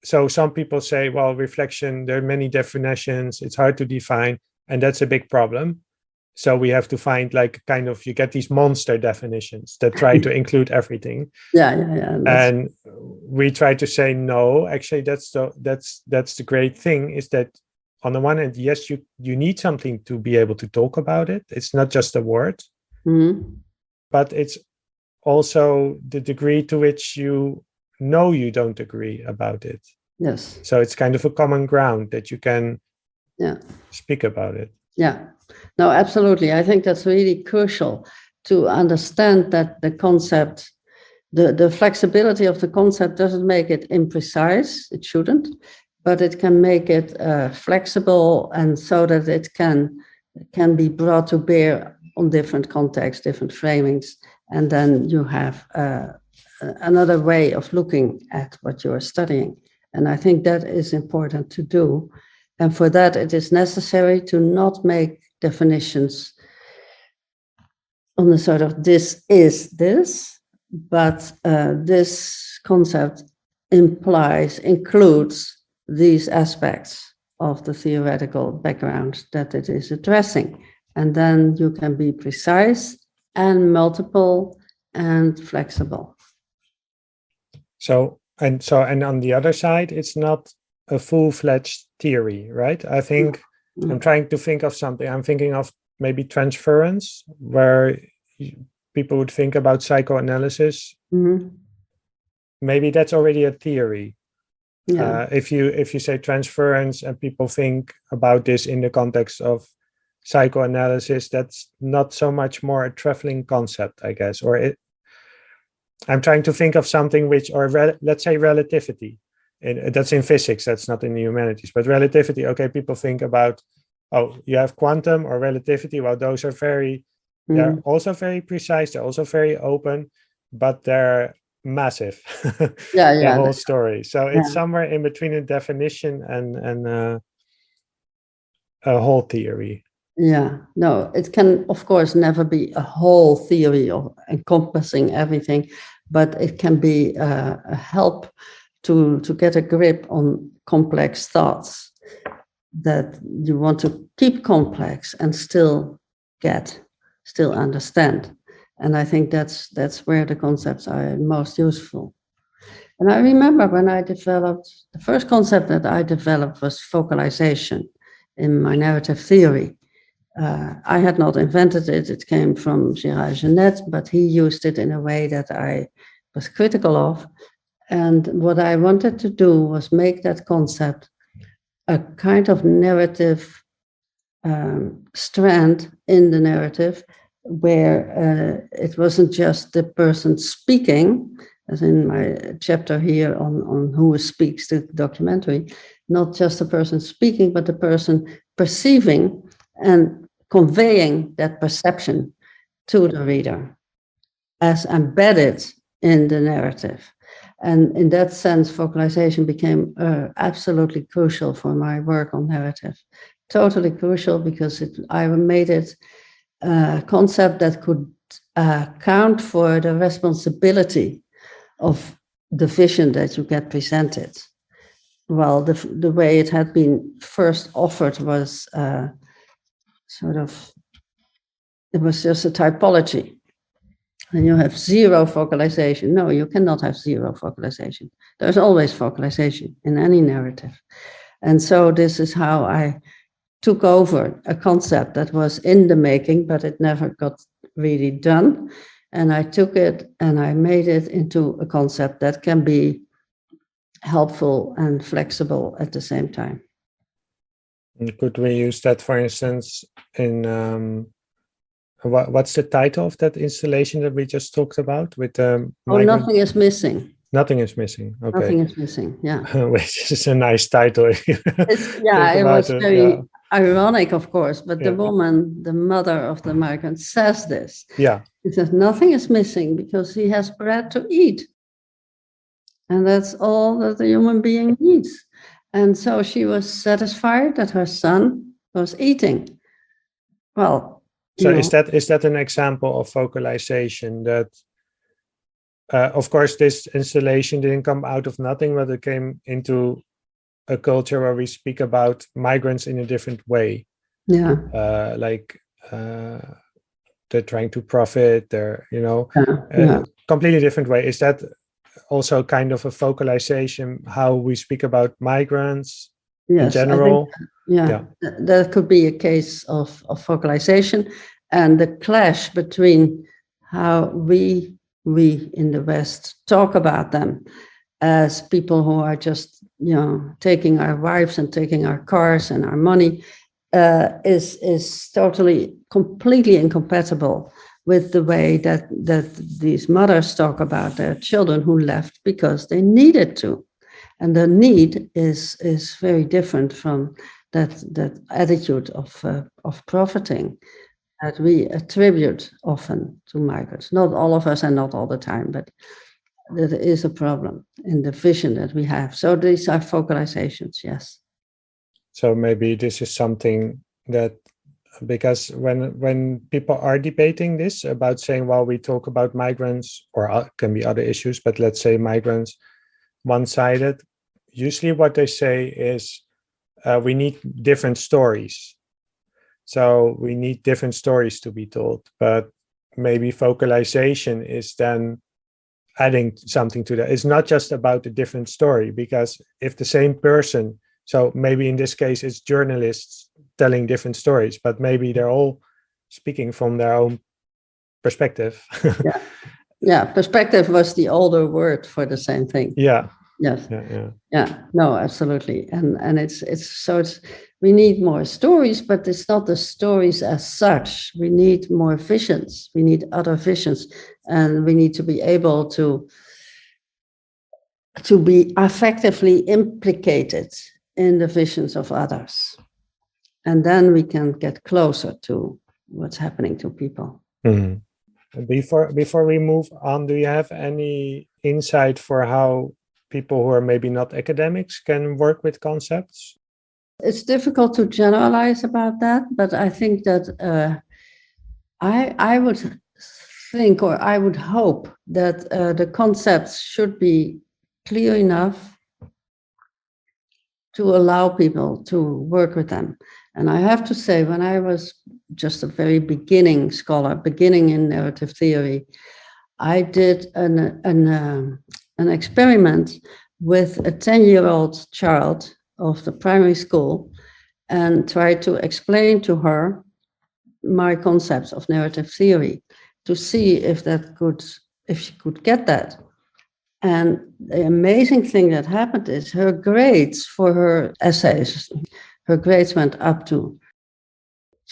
some people say, well, reflection, there are many definitions, it's hard to define, and that's a big problem. So we have to find you get these monster definitions that try to include everything. Yeah. And we try to say, no, actually, that's the great thing, is that on the one hand, yes, you need something to be able to talk about it. It's not just a word, but it's also the degree to which you know you don't agree about it. Yes. So it's kind of a common ground that you can speak about it. Yeah. No, absolutely. I think that's really crucial to understand that the concept, the flexibility of the concept doesn't make it imprecise. It shouldn't, but it can make it flexible, and so that it can be brought to bear on different contexts, different framings. And then you have another way of looking at what you're studying. And I think that is important to do. And for that, it is necessary to not make definitions on the sort of this is this, but this concept includes these aspects of the theoretical background that it is addressing. And then you can be precise and multiple and flexible. And on the other side, it's not a full-fledged theory, right? I think I'm trying to think of something. I'm thinking of maybe transference, where people would think about psychoanalysis. Maybe that's already a theory. If you say transference and people think about this in the context of psychoanalysis, that's not so much more a traveling concept, I guess. Or I'm trying to think of something which, or let's say relativity. That's in physics, that's not in the humanities. But relativity, okay, people think about, oh, you have quantum or relativity. Well, those are they're also very precise. They're also very open, but they're massive. The whole story. So it's somewhere in between a definition and a whole theory. Yeah, no, it can, of course, never be a whole theory of encompassing everything, but it can be a help to get a grip on complex thoughts that you want to keep complex and still understand. And I think that's where the concepts are most useful. And I remember when I developed, the first concept that I developed was focalization in my narrative theory. I had not invented it. It came from Gérard Genette, but he used it in a way that I was critical of. And what I wanted to do was make that concept a kind of narrative strand in the narrative where it wasn't just the person speaking, as in my chapter here on who speaks the documentary, not just the person speaking, but the person perceiving and conveying that perception to the reader as embedded in the narrative. And in that sense, focalization became absolutely crucial for my work on narrative. Totally crucial because I made it a concept that could account for the responsibility of the vision that you get presented. Well, the way it had been first offered was it was just a typology. And you have zero focalization. No, you cannot have zero focalization. There's always focalization in any narrative. And so this is how I took over a concept that was in the making, but it never got really done. And I took it and I made it into a concept that can be helpful and flexible at the same time. Could we use that, for instance, in what's the title of that installation that we just talked about with Nothing is missing. Nothing is missing. Okay. Nothing is missing. Yeah. Which is a nice title. It was very ironic, of course, but the woman, the mother of the migrant, says this. Yeah. She says nothing is missing because he has bread to eat. And that's all that the human being needs. And so she was satisfied that her son was eating. Well, so is that an example of focalization that, of course, this installation didn't come out of nothing, but it came into a culture where we speak about migrants in a different way. Yeah. They're trying to profit, completely different way. Is that also kind of a focalization, how we speak about migrants in general? That could be a case of focalization and the clash between how we in the West talk about them as people who are just, taking our wives and taking our cars and our money is totally, completely incompatible with the way that these mothers talk about their children who left because they needed to. And the need is very different from that attitude of profiting that we attribute often to migrants. Not all of us and not all the time, but there is a problem in the vision that we have. So these are focalizations, yes. So maybe this is something that, because when people are debating this about saying, well, we talk about migrants, or can be other issues, but let's say migrants one-sided, usually what they say is we need different stories. So we need different stories to be told, but maybe focalization is then adding something to that. It's not just about a different story, because if the same person, so maybe in this case it's journalists telling different stories, but maybe they're all speaking from their own perspective. Yeah, perspective was the older word for the same thing. Yeah. Yes. Yeah. Yeah. No, absolutely. And we need more stories, but it's not the stories as such. We need more visions. We need other visions, and we need to be able to be effectively implicated in the visions of others. And then we can get closer to what's happening to people. Mhm. Before we move on, do you have any insight for how people who are maybe not academics can work with concepts? It's difficult to generalize about that, but I think that I would think, or I would hope that the concepts should be clear enough to allow people to work with them. And I have to say, when I was just a very beginning scholar, beginning in narrative theory, I did an experiment with a 10-year-old child of the primary school and tried to explain to her my concepts of narrative theory to see if she could get that. And the amazing thing that happened is her grades for her essays, her grades went up to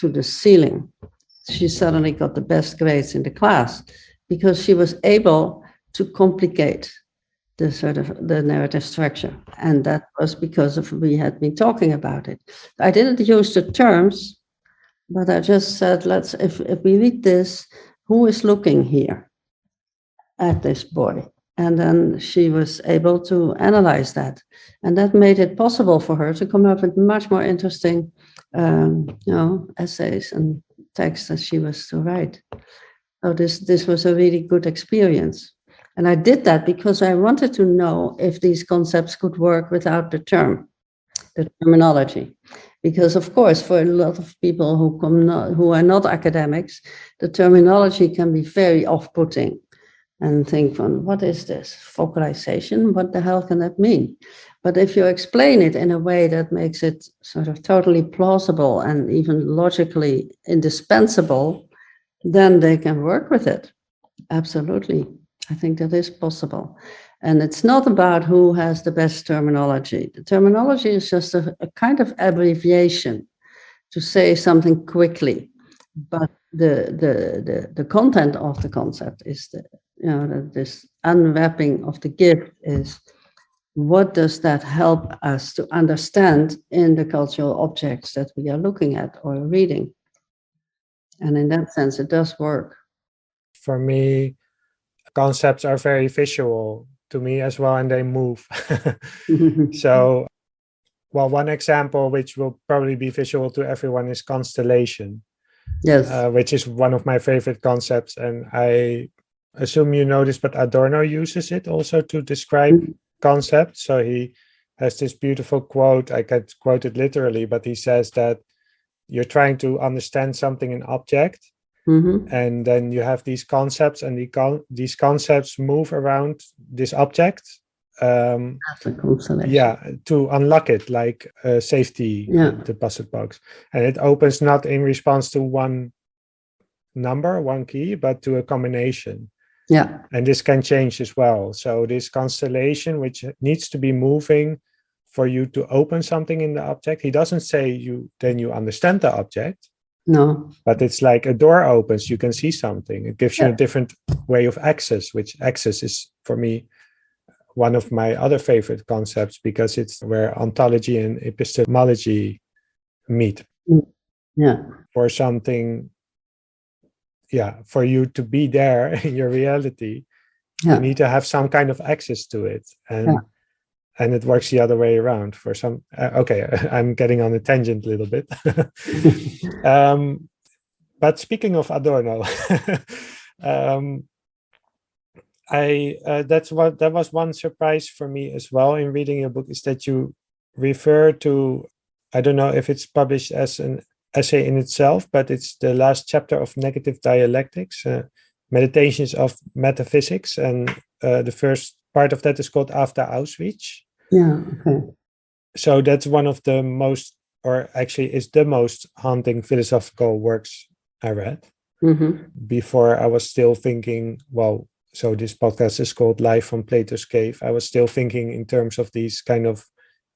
the ceiling. She suddenly got the best grades in the class because she was able to complicate the narrative structure. And that was because we had been talking about it. I didn't use the terms, but I just said, if we read this, who is looking here at this boy? And then she was able to analyze that. And that made it possible for her to come up with much more interesting essays and texts that she was to write. So this was a really good experience. And I did that because I wanted to know if these concepts could work without the terminology. Because, of course, for a lot of people who are not academics, the terminology can be very off-putting. And think, what is this? Focalization? What the hell can that mean? But if you explain it in a way that makes it sort of totally plausible and even logically indispensable, then they can work with it. Absolutely. I think that is possible. And it's not about who has the best terminology. The terminology is just a kind of abbreviation to say something quickly. But the content of the concept is this unwrapping of the gift is, what does that help us to understand in the cultural objects that we are looking at or reading? And in that sense, it does work. For me, concepts are very visual to me as well, and they move. So, well, one example which will probably be visual to everyone is constellation. Yes. Which is one of my favorite concepts. And I assume you know this, but Adorno uses it also to describe concepts. So he has this beautiful quote, I could quote it literally, but he says that you're trying to understand something, an object, and then you have these concepts, and these concepts move around this object. That's a constellation. Yeah, to unlock it, like safety, the puzzle box. And it opens not in response to one number, one key, but to a combination. Yeah. And this can change as well. So this constellation, which needs to be moving for you to open something in the object, he doesn't say then you understand the object. No. But it's like a door opens, you can see something. It gives you a different way of access, which access is, for me, one of my other favorite concepts, because it's where ontology and epistemology meet. Yeah. For something, for you to be there in your reality, you need to have some kind of access to it. And it works the other way around for some. Okay, I'm getting on a tangent a little bit. But speaking of Adorno, that was one surprise for me as well in reading your book, is that you refer to, I don't know if it's published as an essay in itself, but it's the last chapter of Negative Dialectics, Meditations of Metaphysics, and the first part of that is called After Auschwitz. Yeah, okay. So that's one of the most, or actually is the most haunting philosophical works I read. Before I was still thinking, well, so this podcast is called Live from Plato's Cave. I was still thinking in terms of these kind of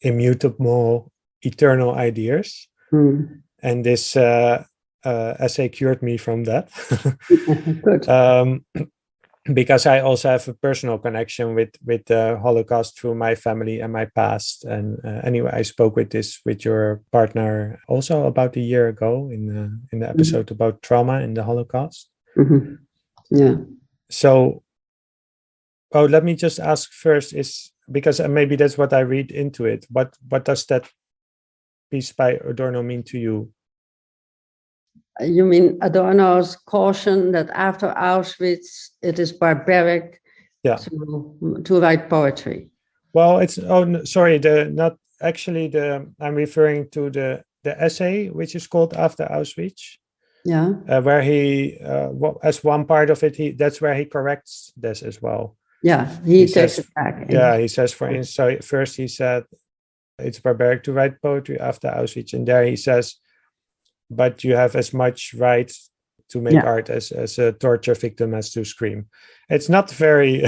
immutable, eternal ideas. And this essay cured me from that. Good. Because I also have a personal connection with the Holocaust through my family and my past. And anyway, I spoke with your partner also about a year ago in the episode about trauma in the Holocaust. Yeah. So, let me just ask first, is because maybe that's what I read into it. What does that piece by Adorno mean to you? You mean Adorno's caution that after Auschwitz it is barbaric to write poetry? Well, it's sorry, I'm referring to the essay which is called After Auschwitz. Yeah. Where he as one part of it, that's where he corrects this as well. Yeah, he takes it back. Yeah, he says, for instance, so first he said it's barbaric to write poetry after Auschwitz, and there he says, but you have as much right to make art as a torture victim has to scream. It's not very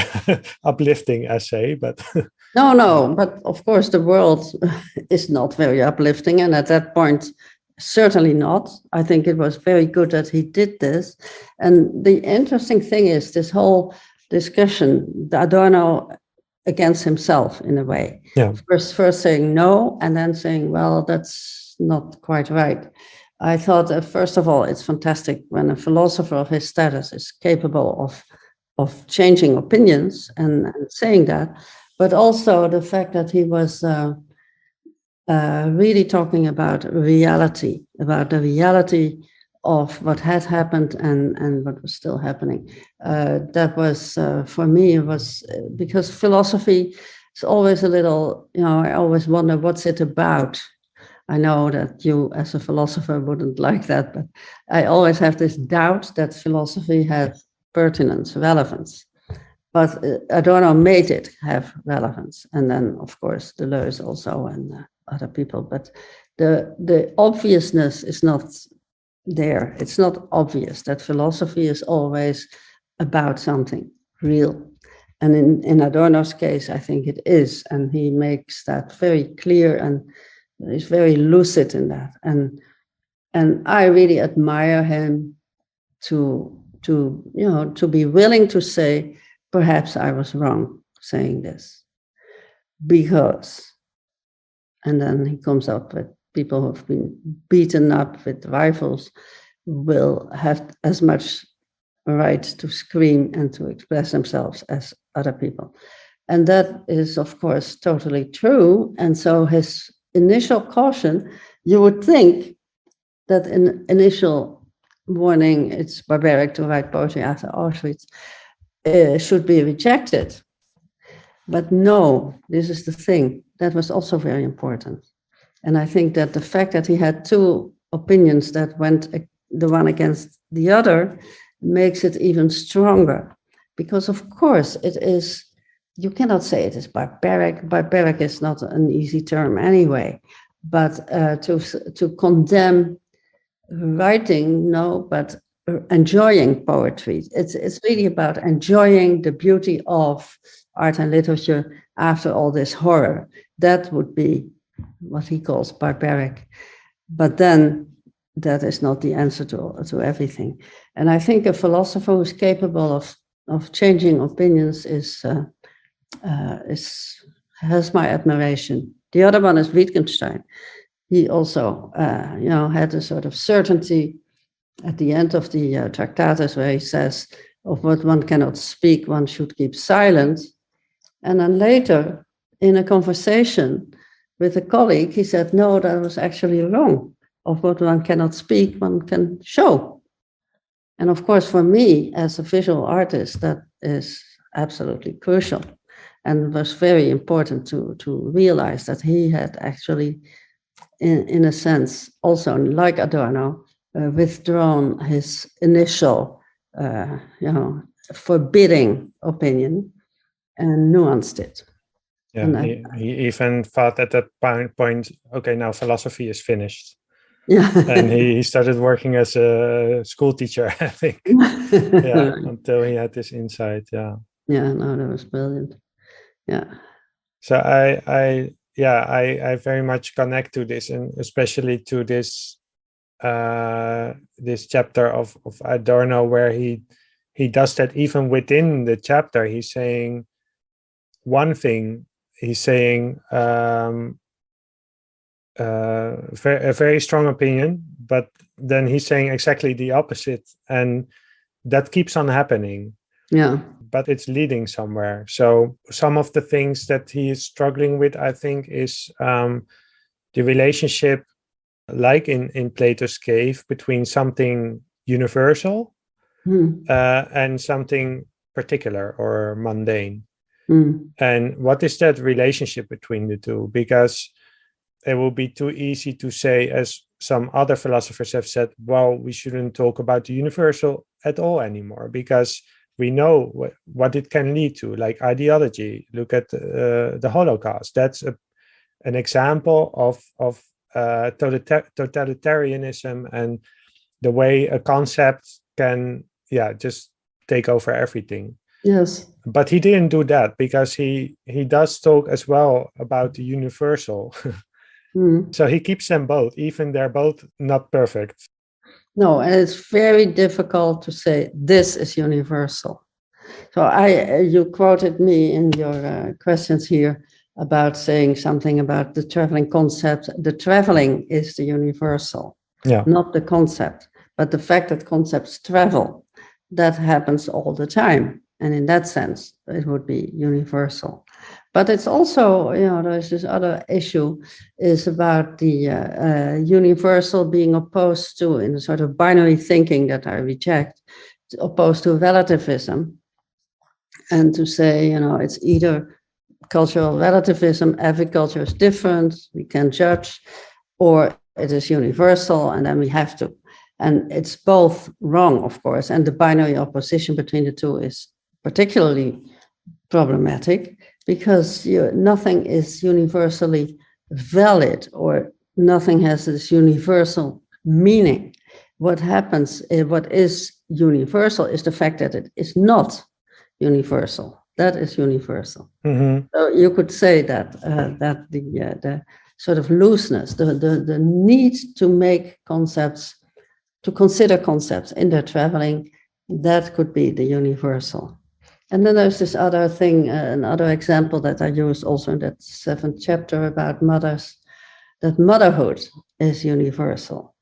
uplifting essay, but no, but of course the world is not very uplifting, and at that point, certainly not. I think it was very good that he did this. And the interesting thing is this whole discussion, Adorno against himself in a way. Yeah. First saying no, and then saying, well, that's not quite right. I thought, first of all, it's fantastic when a philosopher of his status is capable of changing opinions and saying that, but also the fact that he was really talking about reality, about the reality of what had happened and what was still happening. That was, for me, it was because philosophy is always a little, I always wonder, what's it about? I know that you as a philosopher wouldn't like that, but I always have this doubt that philosophy has pertinence, relevance. But Adorno made it have relevance. And then, of course, Deleuze also and other people. But the obviousness is not there. It's not obvious that philosophy is always about something real. And in Adorno's case, I think it is. And he makes that very clear and he's very lucid in that. And I really admire him to be willing to say, perhaps I was wrong saying this. Because, and then he comes up with people who have been beaten up with rifles will have as much right to scream and to express themselves as other people. And that is, of course, totally true. And so his initial caution, you would think that an initial warning, it's barbaric to write poetry after Auschwitz, should be rejected. But no, this is the thing. That was also very important. And I think that the fact that he had two opinions that went the one against the other makes it even stronger. Because of course it is, you cannot say it is barbaric. Barbaric is not an easy term anyway. But to condemn writing, no, but enjoying poetry. It's really about enjoying the beauty of art and literature after all this horror. That would be what he calls barbaric. But then that is not the answer to everything. And I think a philosopher who's capable of changing opinions has my admiration. The other one is Wittgenstein. He also, had a sort of certainty at the end of the Tractatus where he says, of what one cannot speak, one should keep silent. And then later, in a conversation with a colleague, he said, no, that was actually wrong. Of what one cannot speak, one can show. And of course, for me, as a visual artist, that is absolutely crucial. And it was very important to realize that he had actually, in a sense, also like Adorno, withdrawn his initial, forbidding opinion and nuanced it. Yeah, he even thought at that point, okay, now philosophy is finished. Yeah. And he started working as a school teacher, I think. Yeah, until he had this insight. Yeah. Yeah, no, that was brilliant. Yeah. So I very much connect to this, and especially to this this chapter of Adorno, where he does that even within the chapter. He's saying one thing. He's saying a very strong opinion, but then he's saying exactly the opposite, and that keeps on happening. Yeah. But it's leading somewhere. So some of the things that he is struggling with, I think, is the relationship, like in Plato's cave, between something universal and something particular or mundane. And what is that relationship between the two? Because it will be too easy to say, as some other philosophers have said, well, we shouldn't talk about the universal at all anymore, because we know what it can lead to, like ideology. Look at the Holocaust. That's an example of totalitarianism and the way a concept can, just take over everything. Yes. But he didn't do that, because he does talk as well about the universal. So he keeps them both, even they're both not perfect. No, and it's very difficult to say this is universal. So you quoted me in your questions here about saying something about the traveling concept. The traveling is the universal, not the concept, but the fact that concepts travel, that happens all the time. And in that sense, it would be universal. But it's also, there's this other issue is about the universal being opposed to, in a sort of binary thinking that I reject, opposed to relativism. And to say, it's either cultural relativism, every culture is different, we can judge, or it is universal, and then we have to. And it's both wrong, of course, and the binary opposition between the two is particularly problematic, because nothing is universally valid, or nothing has this universal meaning. What happens, what is universal is the fact that it is not universal. That is universal. So you could say that the sort of looseness, the need to make concepts, to consider concepts in their traveling, that could be the universal. And then there's this other thing, another example that I used also in that 7th chapter about mothers, that motherhood is universal.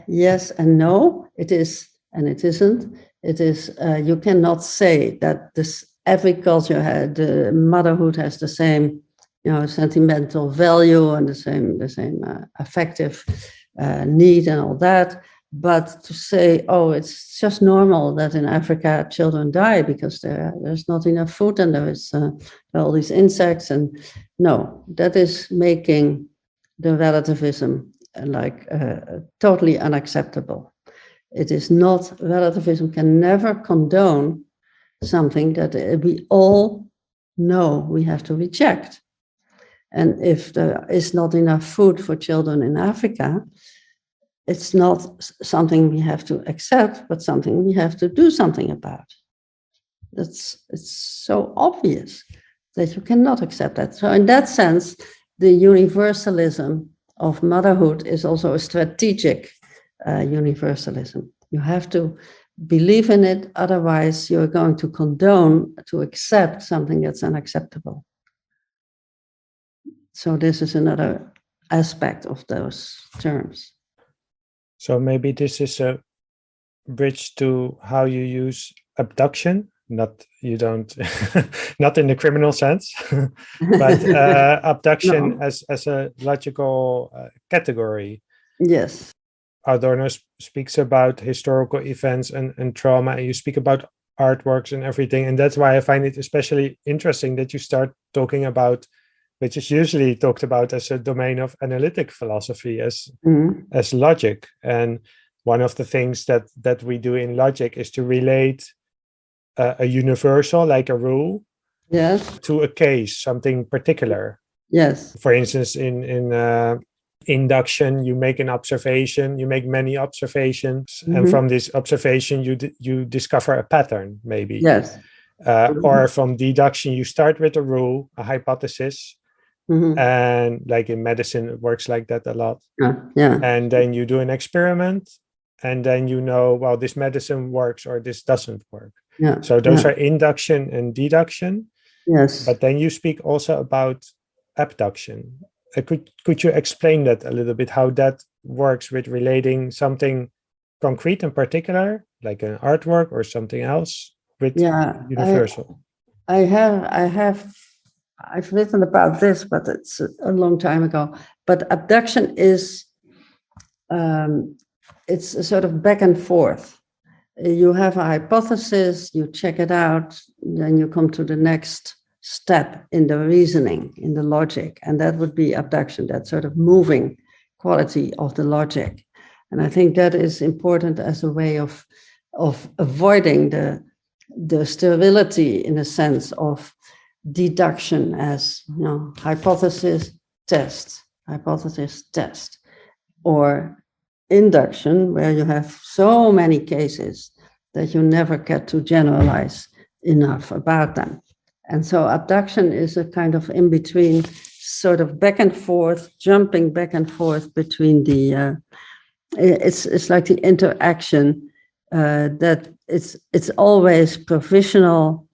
Yes and no, it is and it isn't. It is, you cannot say that every culture the motherhood has the same, sentimental value and the same affective need and all that. But to say, oh, it's just normal that in Africa children die because there's not enough food and there is all these insects, and no, that is making the relativism totally unacceptable. It is not, relativism can never condone something that we all know we have to reject. And if there is not enough food for children in Africa, it's not something we have to accept, but something we have to do something about. It's so obvious that you cannot accept that. So in that sense, the universalism of motherhood is also a strategic universalism. You have to believe in it, otherwise you're going to condone, to accept something that's unacceptable. So this is another aspect of those terms. So maybe this is a bridge to how you use abduction. Not not in the criminal sense, but abduction as a logical category. Yes. Adorno speaks about historical events and trauma, and you speak about artworks and everything. And that's why I find it especially interesting that you start talking about, which is usually talked about as a domain of analytic philosophy, as logic. And one of the things that we do in logic is to relate a universal, like a rule, yes, to a case, something particular. Yes. For instance, in induction, you make an observation, you make many observations, and from this observation you discover a pattern, maybe. Yes. Or from deduction, you start with a rule, a hypothesis, and like in medicine it works like that a lot. And then you do an experiment, and then you know, well, this medicine works or this doesn't work. So those are induction and deduction. Yes. But then you speak also about abduction. Could you explain that a little bit, how that works with relating something concrete in particular, like an artwork or something else, with universal? I've written about this, but it's a long time ago. But abduction is, it's a sort of back and forth. You have a hypothesis, you check it out, then you come to the next step in the reasoning, in the logic, and that would be abduction, that sort of moving quality of the logic. And I think that is important as a way of avoiding the sterility, in a sense, of deduction as, hypothesis, test, or induction, where you have so many cases that you never get to generalize enough about them. And so abduction is a kind of in-between, sort of back and forth, jumping back and forth between the, it's like the interaction that it's always provisional,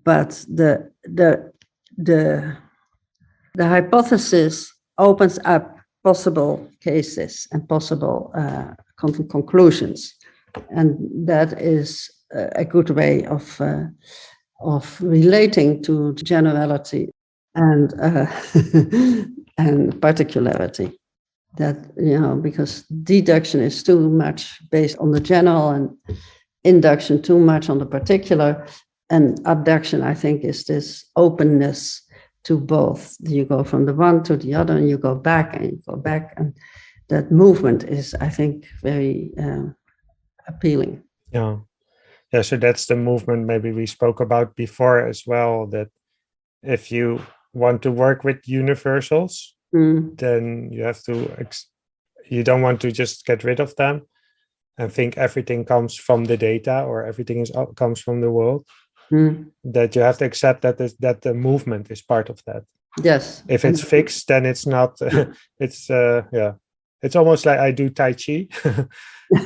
but the hypothesis opens up possible cases and possible conclusions, and that is a good way of relating to generality and and particularity. That, because deduction is too much based on the general and induction too much on the particular, and abduction, I think, is this openness to both. You go from the one to the other, and you go back and you go back, and that movement is, I think, very appealing. Yeah, so that's the movement maybe we spoke about before as well, that if you want to work with universals, then you have to, you don't want to just get rid of them and think everything comes from the data or everything comes from the world. That you have to accept that the movement is part of that. Yes. If it's fixed, then it's not. It's almost like I do Tai Chi.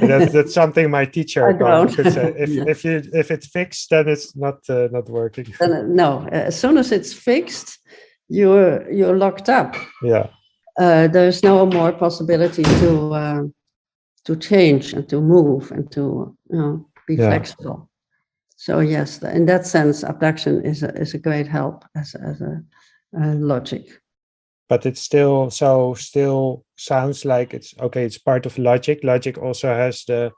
that's something my teacher could say. If it's fixed, then it's not working. No, as soon as it's fixed, you're locked up. Yeah. There's no more possibility to change and to move and to be flexible. So yes, in that sense, abduction is a great help as a logic. But it still sounds like it's okay. It's part of logic. Logic also has the,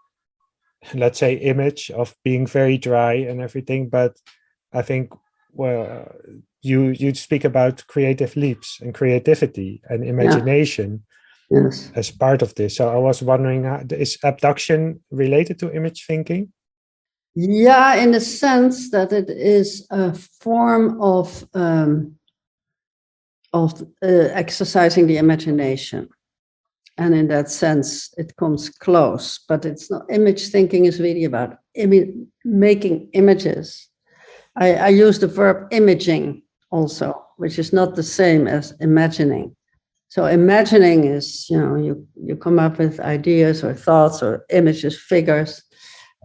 let's say, image of being very dry and everything. But I think, well, you speak about creative leaps and creativity and imagination as part of this. So I was wondering, is abduction related to image thinking? Yeah, in the sense that it is a form of exercising the imagination. And in that sense, it comes close, but it's not. Image thinking is really about making images. I use the verb imaging also, which is not the same as imagining. So imagining is, you come up with ideas or thoughts or images, figures,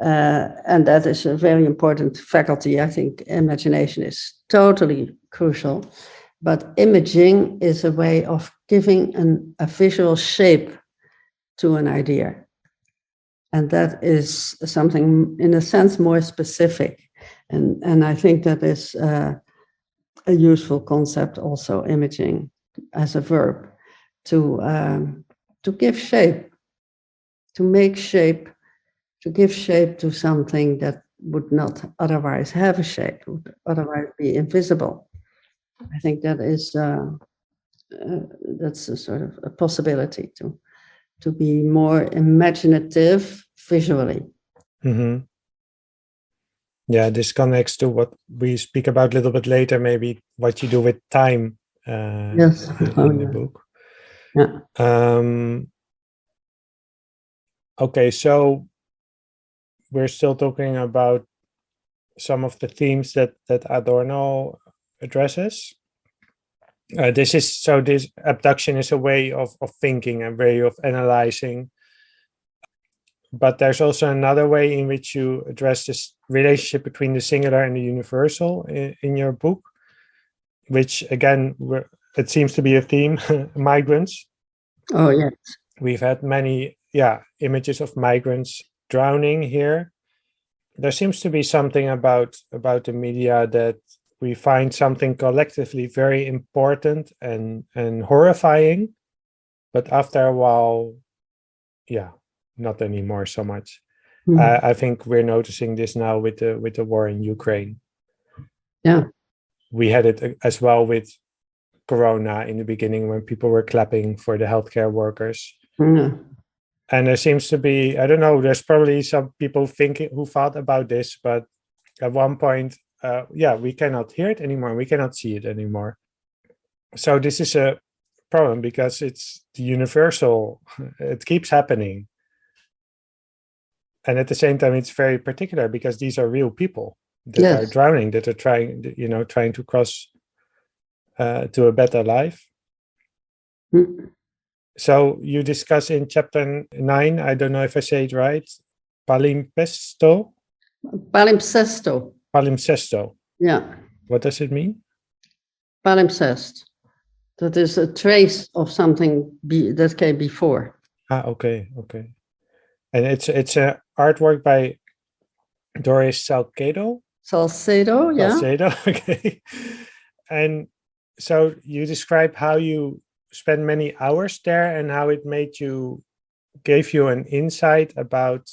and that is a very important faculty. I think imagination is totally crucial. But imaging is a way of giving a visual shape to an idea. And that is something, in a sense, more specific. And I think that is a useful concept also, imaging as a verb, to give shape, to make shape, to give shape to something that would not otherwise have a shape, would otherwise be invisible. I think that is that's a sort of a possibility to be more imaginative visually. Mm-hmm. Yeah, this connects to what we speak about a little bit later, maybe what you do with time in the book. Yeah. Okay, so we're still talking about some of the themes that Adorno addresses. This abduction is a way of thinking, a way of analyzing. But there's also another way in which you address this relationship between the singular and the universal in your book, which again, it seems to be a theme, migrants. Oh, yes. We've had many, images of migrants drowning here. There seems to be something about the media that we find something collectively very important and horrifying, but after a while, not anymore so much. I think we're noticing this now with the war in Ukraine. Yeah. We had it as well with Corona in the beginning when people were clapping for the healthcare workers. Yeah. And there seems to be, I don't know, there's probably some people who thought about this, but at one point, we cannot hear it anymore. We cannot see it anymore. So this is a problem because it's the universal. It keeps happening. And at the same time, it's very particular because these are real people that are drowning, that are trying to cross to a better life. So you discuss in chapter 9, I don't know if I say it right, palimpsesto. Yeah. What does it mean? Palimpsest. That is a trace of something that came before. Okay. And it's a artwork by Doris Salcedo. Yeah. Okay. And so you describe how you spent many hours there and how it gave you an insight about,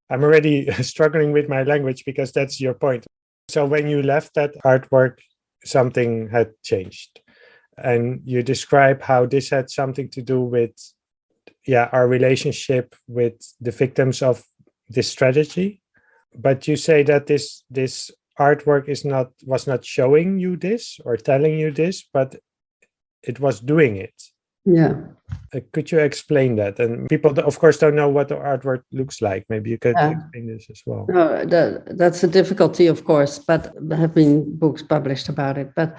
I'm already struggling with my language because that's your point. So when you left that artwork, something had changed. And you describe how this had something to do with our relationship with the victims of this tragedy. But you say that this artwork was not showing you this or telling you this, but it was doing it. Yeah. Could you explain that? And people, of course, don't know what the artwork looks like. Maybe you could explain this as well. No, that's a difficulty, of course, but there have been books published about it. But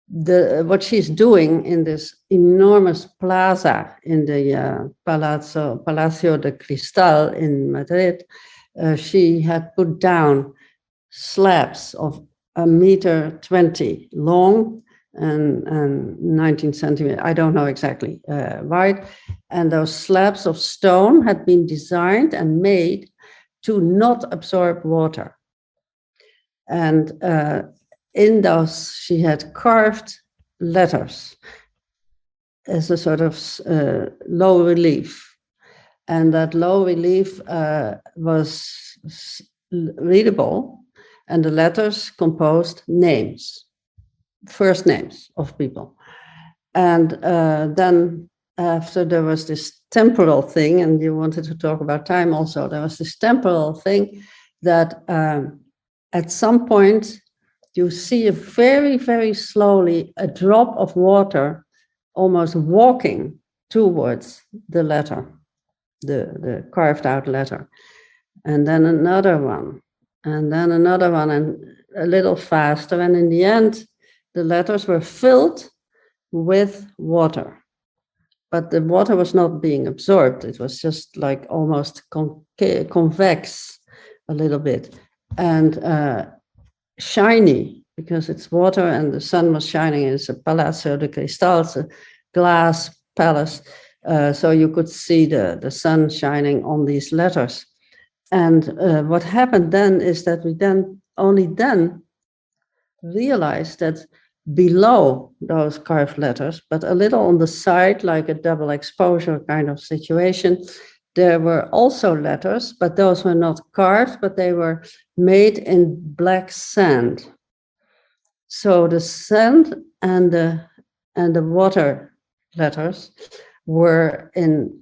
what she's doing in this enormous plaza in the Palacio de Cristal in Madrid, she had put down slabs of 1.20 meters long and 19 centimeters, I don't know exactly, wide. And those slabs of stone had been designed and made to not absorb water. And in those, she had carved letters as a sort of low relief. And that low relief was readable, and the letters composed names, first names of people. And then after there was this temporal thing, and you wanted to talk about time also, there was this temporal thing that at some point you see very, very slowly a drop of water almost walking towards the letter, the carved out letter. And then another one, and then another one, and a little faster. And in the end, the letters were filled with water. But the water was not being absorbed. It was just like almost convex a little bit. And shiny, because it's water and the sun was shining. It's a Palacio de Cristal, it's a glass palace. So you could see the sun shining on these letters. And what happened then is that we only then realized that below those carved letters, but a little on the side, like a double exposure kind of situation, there were also letters, but those were not carved, but they were made in black sand. So the sand and the water letters were in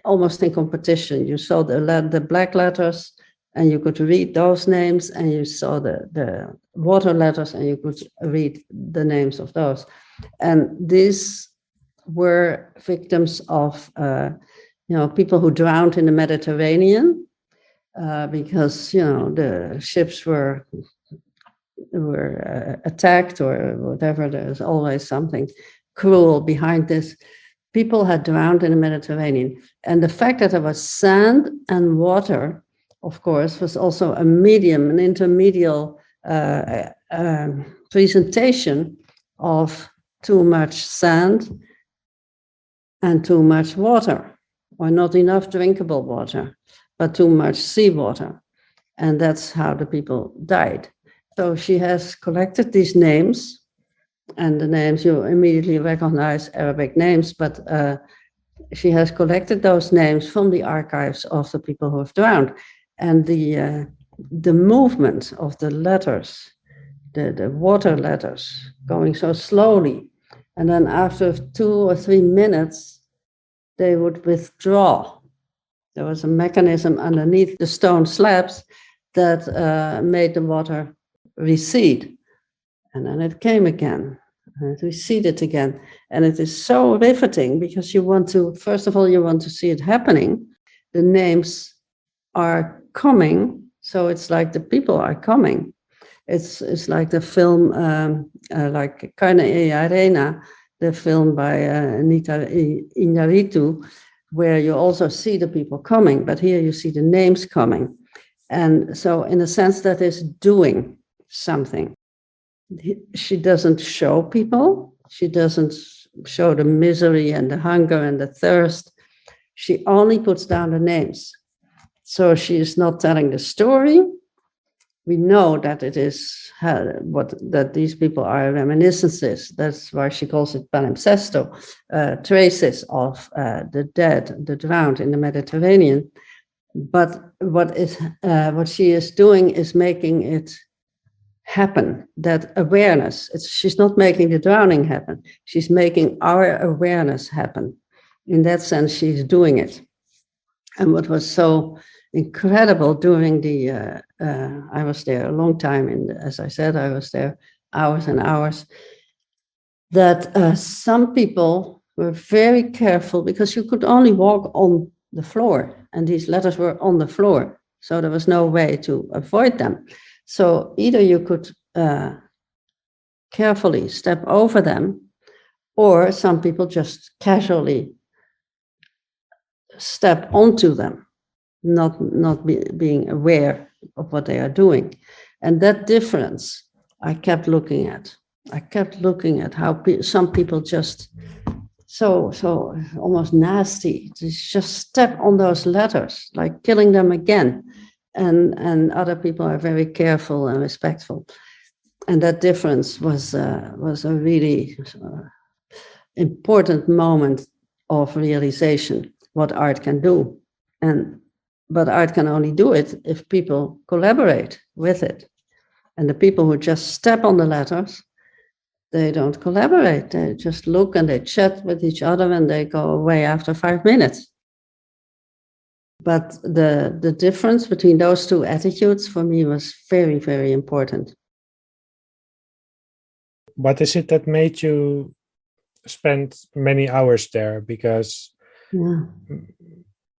almost in competition. You saw the black letters and you could read those names, and you saw the water letters and you could read the names of those. And this were victims of, people who drowned in the Mediterranean because, the ships were attacked or whatever. There's always something cruel behind this. People had drowned in the Mediterranean. And the fact that there was sand and water, of course, was also a medium, an intermedial presentation of too much sand and too much water, or not enough drinkable water, but too much seawater. And that's how the people died. So she has collected these names, and the names you immediately recognize Arabic names, but she has collected those names from the archives of the people who have drowned. And the movement of the letters, the water letters, going so slowly, and then after 2 or 3 minutes, they would withdraw. There was a mechanism underneath the stone slabs that made the water recede. And then it came again, and it receded again. And it is so riveting because first of all, you want to see it happening. The names are coming, so it's like the people are coming. It's like the film, like Carne e Arena, the film by Anita Iñárritu, where you also see the people coming, but here you see the names coming. And so in a sense that is doing something. She doesn't show people. She doesn't show the misery and the hunger and the thirst. She only puts down the names. So she is not telling the story. We know that it is that these people are reminiscences. That's why she calls it palimpsesto, traces of the dead, the drowned in the Mediterranean. But what she is doing is making it happen, that awareness. She's not making the drowning happen. She's making our awareness happen. In that sense, she's doing it. And what was so incredible during I was there a long time, and as I said, I was there hours and hours, that some people were very careful because you could only walk on the floor, and these letters were on the floor, so there was no way to avoid them. So either you could carefully step over them, or some people just casually step onto them, not being aware of what they are doing. And that difference I kept looking at. I kept looking at how some people just so almost nasty, just step on those letters, like killing them again. And other people are very careful and respectful. And that difference was a really important moment of realization what art can do. But art can only do it if people collaborate with it. And the people who just step on the letters, they don't collaborate. They just look and they chat with each other and they go away after 5 minutes. But the difference between those two attitudes for me was very, very important. What is it that made you spend many hours there? Because,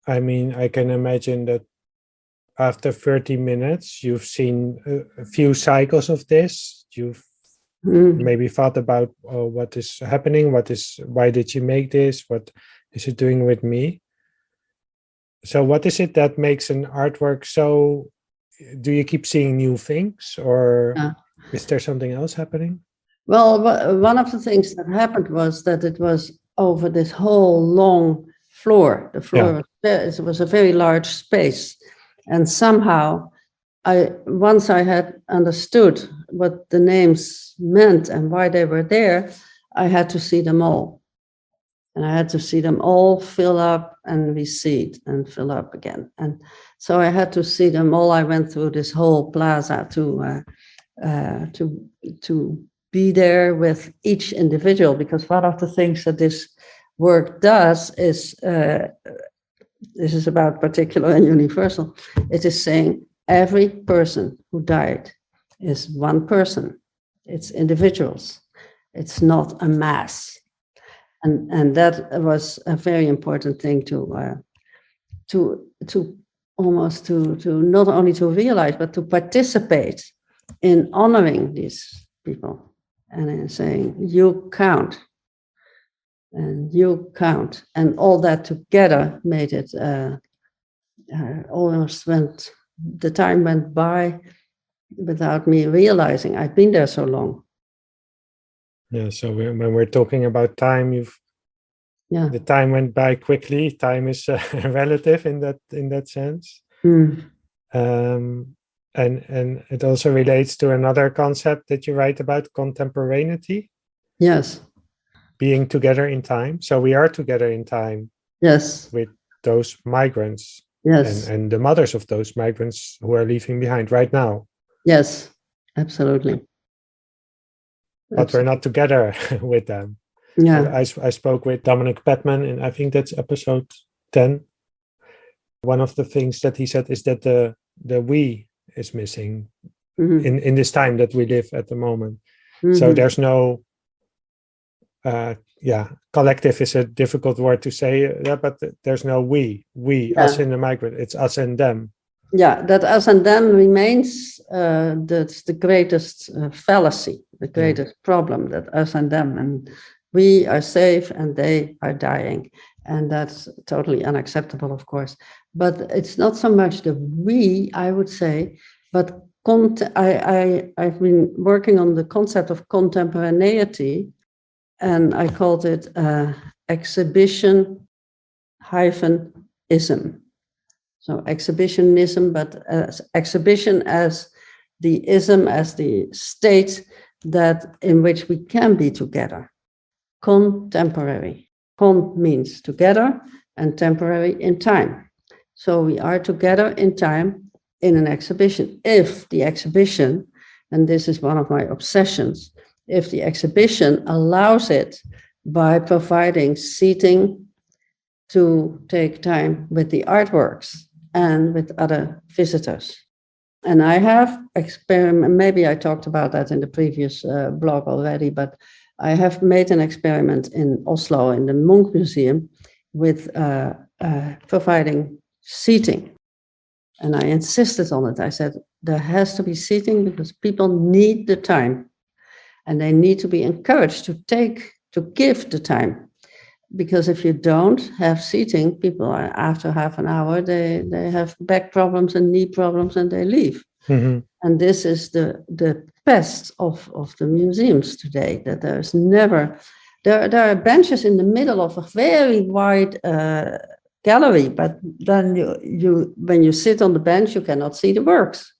I mean, I can imagine that after 30 minutes, you've seen a few cycles of this. You've maybe thought about what is happening, why did you make this? What is it doing with me? So what is it that makes an artwork so, do you keep seeing new things, or is there something else happening? Well, one of the things that happened was that it was over this whole long floor. The floor was a very large space. And somehow, once I had understood what the names meant and why they were there, I had to see them all. And I had to see them all fill up and recede and fill up again. And so I had to see them all. I went through this whole plaza to be there with each individual, because one of the things that this work does is, this is about particular and universal, it is saying every person who died is one person. It's individuals. It's not a mass. And that was a very important thing to almost to not only to realize, but to participate in honoring these people and in saying, you count, and you count. And all that together made it almost the time went by without me realizing I'd been there so long. Yeah, so when we're talking about time, the time went by quickly. Time is relative in that sense. And it also relates to another concept that you write about, contemporaneity. Yes. Being together in time. So we are together in time. Yes. With those migrants. Yes. And the mothers of those migrants who are leaving behind right now. Yes, absolutely. But we're not together with them. Yeah. I spoke with Dominic Patman, and I think that's episode 10. One of the things that he said is that the we is missing in this time that we live at the moment. So there's no collective is a difficult word to say, but there's no we, us and the migrant. It's us and them. Yeah, that us and them remains that's the greatest fallacy, the greatest problem, that us and them, and we are safe and they are dying. And that's totally unacceptable, of course. But it's not so much the we, I would say, but I've been working on the concept of contemporaneity, and I called it exhibition-ism. So exhibitionism, but exhibition as the ism, as the state that in which we can be together. Contemporary. Con means together and temporary in time. So we are together in time in an exhibition. If the exhibition, and this is one of my obsessions, if the exhibition allows it by providing seating to take time with the artworks and with other visitors. And I have maybe I talked about that in the previous blog already, but I have made an experiment in Oslo in the Munch Museum with providing seating. And I insisted on it. I said, there has to be seating because people need the time. And they need to be encouraged to give the time. Because if you don't have seating, people are, after half an hour, they have back problems and knee problems and they leave. And this is the pest of the museums today, that there's never, there are benches in the middle of a very wide gallery, but then when you sit on the bench, you cannot see the works.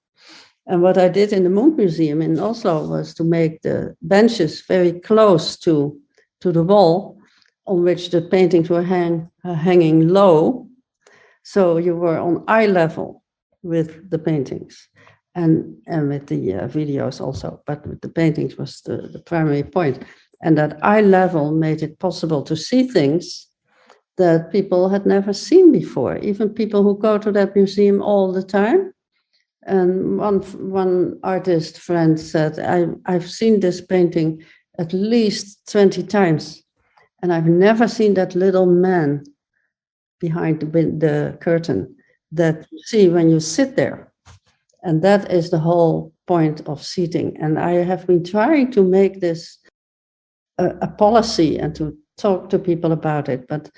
And what I did in the Munch Museum in Oslo was to make the benches very close to the wall on which the paintings were hanging low. So you were on eye level with the paintings and with the videos also, but with the paintings was the primary point. And that eye level made it possible to see things that people had never seen before, even people who go to that museum all the time. And one artist friend said, I've seen this painting at least 20 times, and I've never seen that little man behind the curtain that you see when you sit there. And that is the whole point of seating. And I have been trying to make this a policy and to talk to people about it, but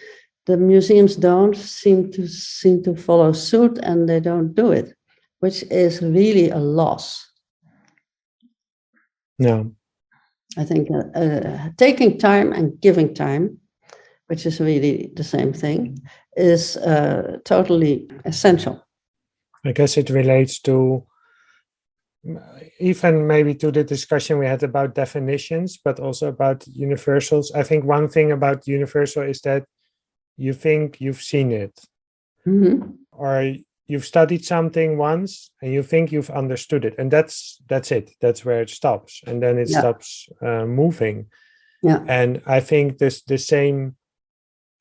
the museums don't seem to follow suit, and they don't do it, which is really a loss. No. I think taking time and giving time, which is really the same thing, is totally essential. I guess it relates to even maybe to the discussion we had about definitions, but also about universals. I think one thing about universal is that you think you've seen it, or you've studied something once and you think you've understood it, and that's it. That's where it stops, and then it stops moving. Yeah. And I think the same.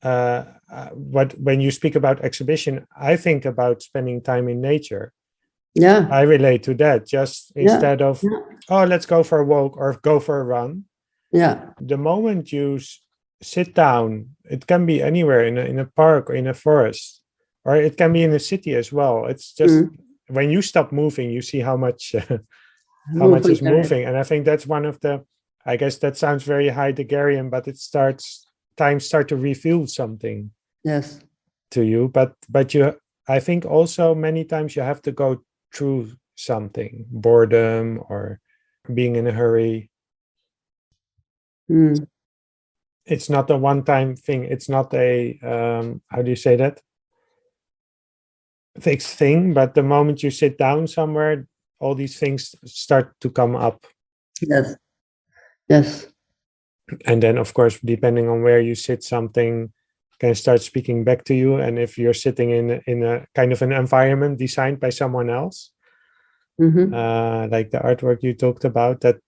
When you speak about exhibition, I think about spending time in nature. Yeah, I relate to that. Just instead of let's go for a walk or go for a run. Yeah. The moment you sit down. It can be anywhere in a park or in a forest, or it can be in a city as well. It's just when you stop moving, you see how much how much is moving. And I think that's one of the, I guess that sounds very Heideggerian, but times start to reveal something Yes. to you. But you, I think also many times you have to go through something, boredom or being in a hurry. It's not a one-time thing. It's not a how do you say that, fixed thing, but the moment you sit down somewhere, all these things start to come up. Yes. Yes. And then of course, depending on where you sit, something can start speaking back to you. And if you're sitting in a kind of an environment designed by someone else, like the artwork you talked about, that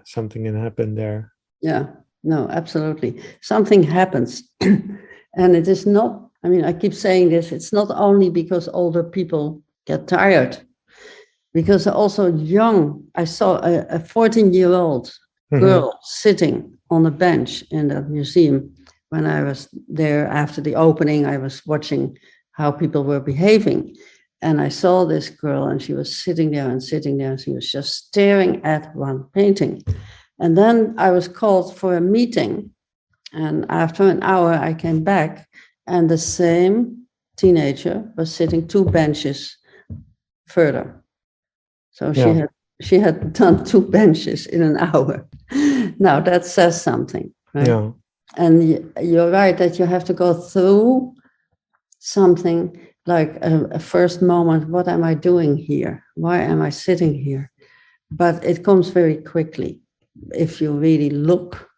something can happen there. Yeah, no, absolutely. Something happens. And it is not, I mean, I keep saying this, it's not only because older people get tired, because also young, I saw a 14-year-old girl sitting on a bench in that museum. When I was there after the opening, I was watching how people were behaving. And I saw this girl and she was sitting there and sitting there. And she was just staring at one painting. And then I was called for a meeting. And after an hour, I came back and the same teenager was sitting 2 benches further. So she had done 2 benches in an hour. Now that says something, right? Yeah. And you're right that you have to go through something like a first moment. What am I doing here? Why am I sitting here? But it comes very quickly. If you really look,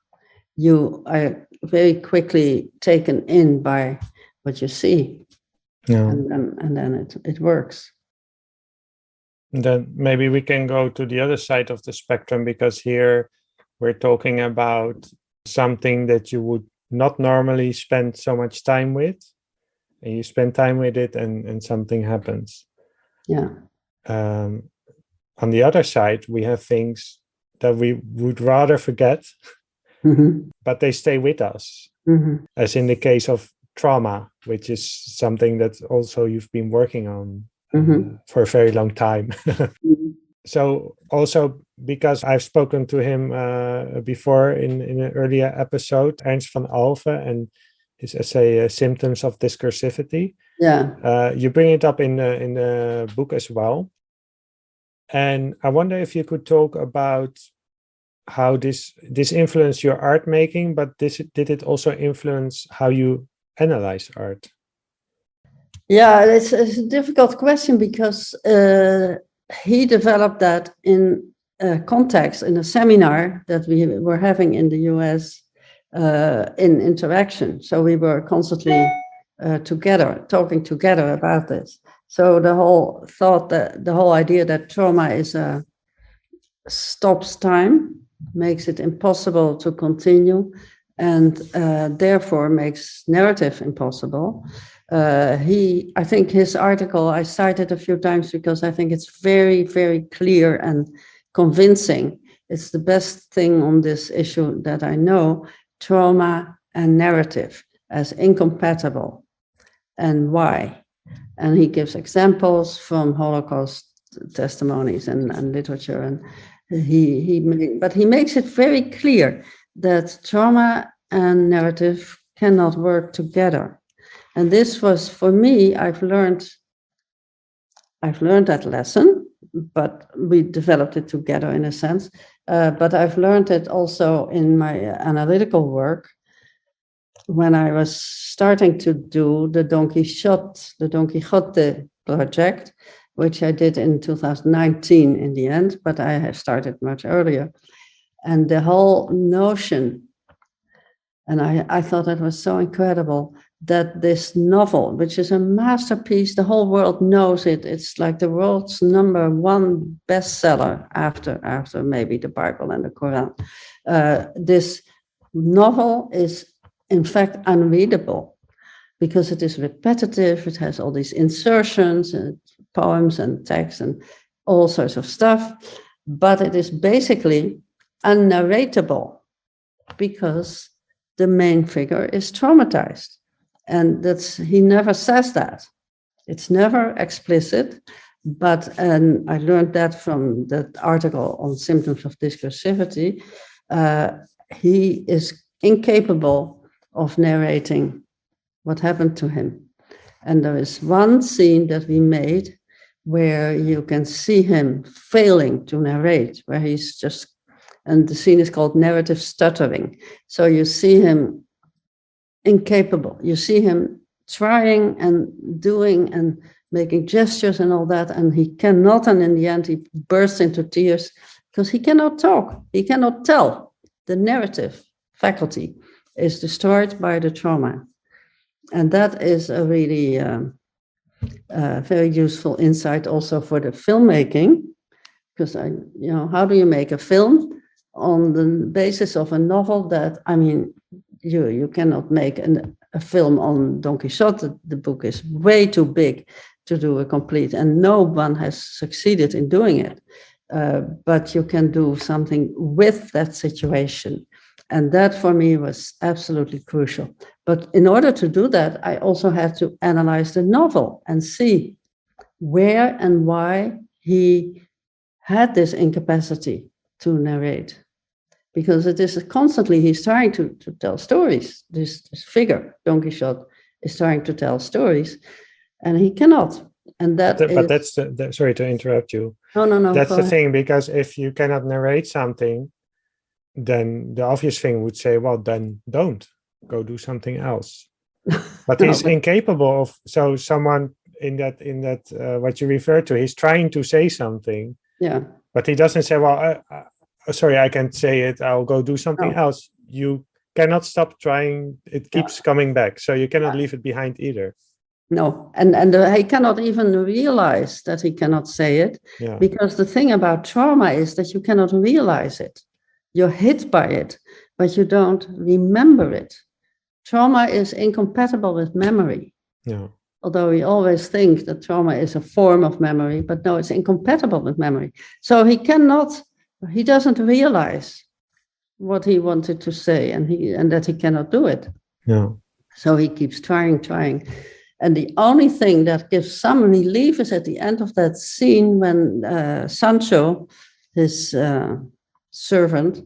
you are very quickly taken in by what you see. Yeah. And then it works. Then maybe we can go to the other side of the spectrum, because here we're talking about something that you would not normally spend so much time with, and you spend time with it and something happens. Yeah. On the other side, we have things that we would rather forget, but they stay with us, as in the case of trauma, which is something that also you've been working on for a very long time. So also, because I've spoken to him before in an earlier episode, Ernst van Alve, and his essay Symptoms of Discursivity. Yeah. You bring it up in the book as well. And I wonder if you could talk about how this influenced your art making, but did it also influence how you analyze art? Yeah, it's a difficult question because he developed that in a context, in a seminar that we were having in the US in interaction. So we were constantly together, talking together about this. So the whole thought, the whole idea that trauma is stops time, makes it impossible to continue, and therefore makes narrative impossible. I think his article, I cited a few times because I think it's very, very clear and convincing. It's the best thing on this issue that I know, trauma and narrative as incompatible, and why. And he gives examples from Holocaust testimonies and literature, and but he makes it very clear that trauma and narrative cannot work together. And this was, for me, I've learned that lesson, but we developed it together in a sense. But I've learned it also in my analytical work when I was starting to do the Don Quixote project, which I did in 2019 in the end, but I have started much earlier. And the whole notion, and I thought that was so incredible, that this novel, which is a masterpiece, the whole world knows it. It's like the world's #1 bestseller after maybe the Bible and the Quran. This novel is, in fact, unreadable because it is repetitive. It has all these insertions and poems and texts and all sorts of stuff, but it is basically unnarratable because the main figure is traumatized. And he never says that. It's never explicit, and I learned that from that article on symptoms of discursivity. He is incapable of narrating what happened to him. And there is one scene that we made where you can see him failing to narrate, where he's just, and the scene is called narrative stuttering. So you see him incapable. You see him trying and doing and making gestures and all that, and he cannot, and in the end he bursts into tears because he cannot talk. He cannot tell. The narrative faculty is destroyed by the trauma. And that is a really very useful insight also for the filmmaking, because how do you make a film on the basis of a novel that, you cannot make a film on Don Quixote. The book is way too big to do a complete, and no one has succeeded in doing it. But you can do something with that situation. And that for me was absolutely crucial. But in order to do that, I also had to analyze the novel and see where and why he had this incapacity to narrate. Because it is constantly, he's trying to tell stories. This figure, Don Quixote, is trying to tell stories, and he cannot. And that's sorry to interrupt you. No. That's the thing, because if you cannot narrate something, then the obvious thing would say, well, then don't go do something else. But he's incapable of. So someone in that what you refer to, he's trying to say something. Yeah. But he doesn't say, well, sorry, I can't say it. I'll go do something else. You cannot stop trying. It keeps coming back. So you cannot leave it behind either. No, and he cannot even realize that he cannot say it, because the thing about trauma is that you cannot realize it. You're hit by it, but you don't remember it. Trauma is incompatible with memory. Yeah. Although we always think that trauma is a form of memory, but no, it's incompatible with memory. So he doesn't realize what he wanted to say, and that he cannot do it. Yeah. So he keeps trying. And the only thing that gives some relief is at the end of that scene when Sancho, his servant,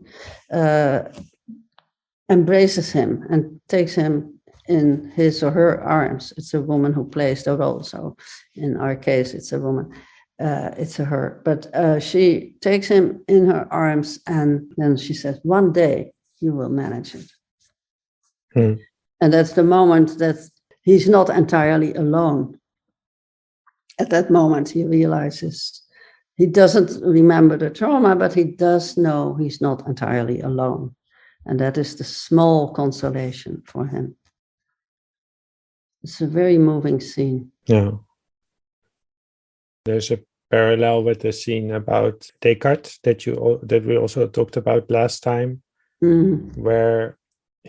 embraces him and takes him in his or her arms. It's a woman who plays the role. So in our case, it's a woman. It's a her. But she takes him in her arms, and then she says, one day you will manage it. And that's the moment that he's not entirely alone. At that moment, he realizes he doesn't remember the trauma, but he does know he's not entirely alone. And that is the small consolation for him. It's a very moving scene. Yeah. There's a parallel with the scene about Descartes that we also talked about last time, where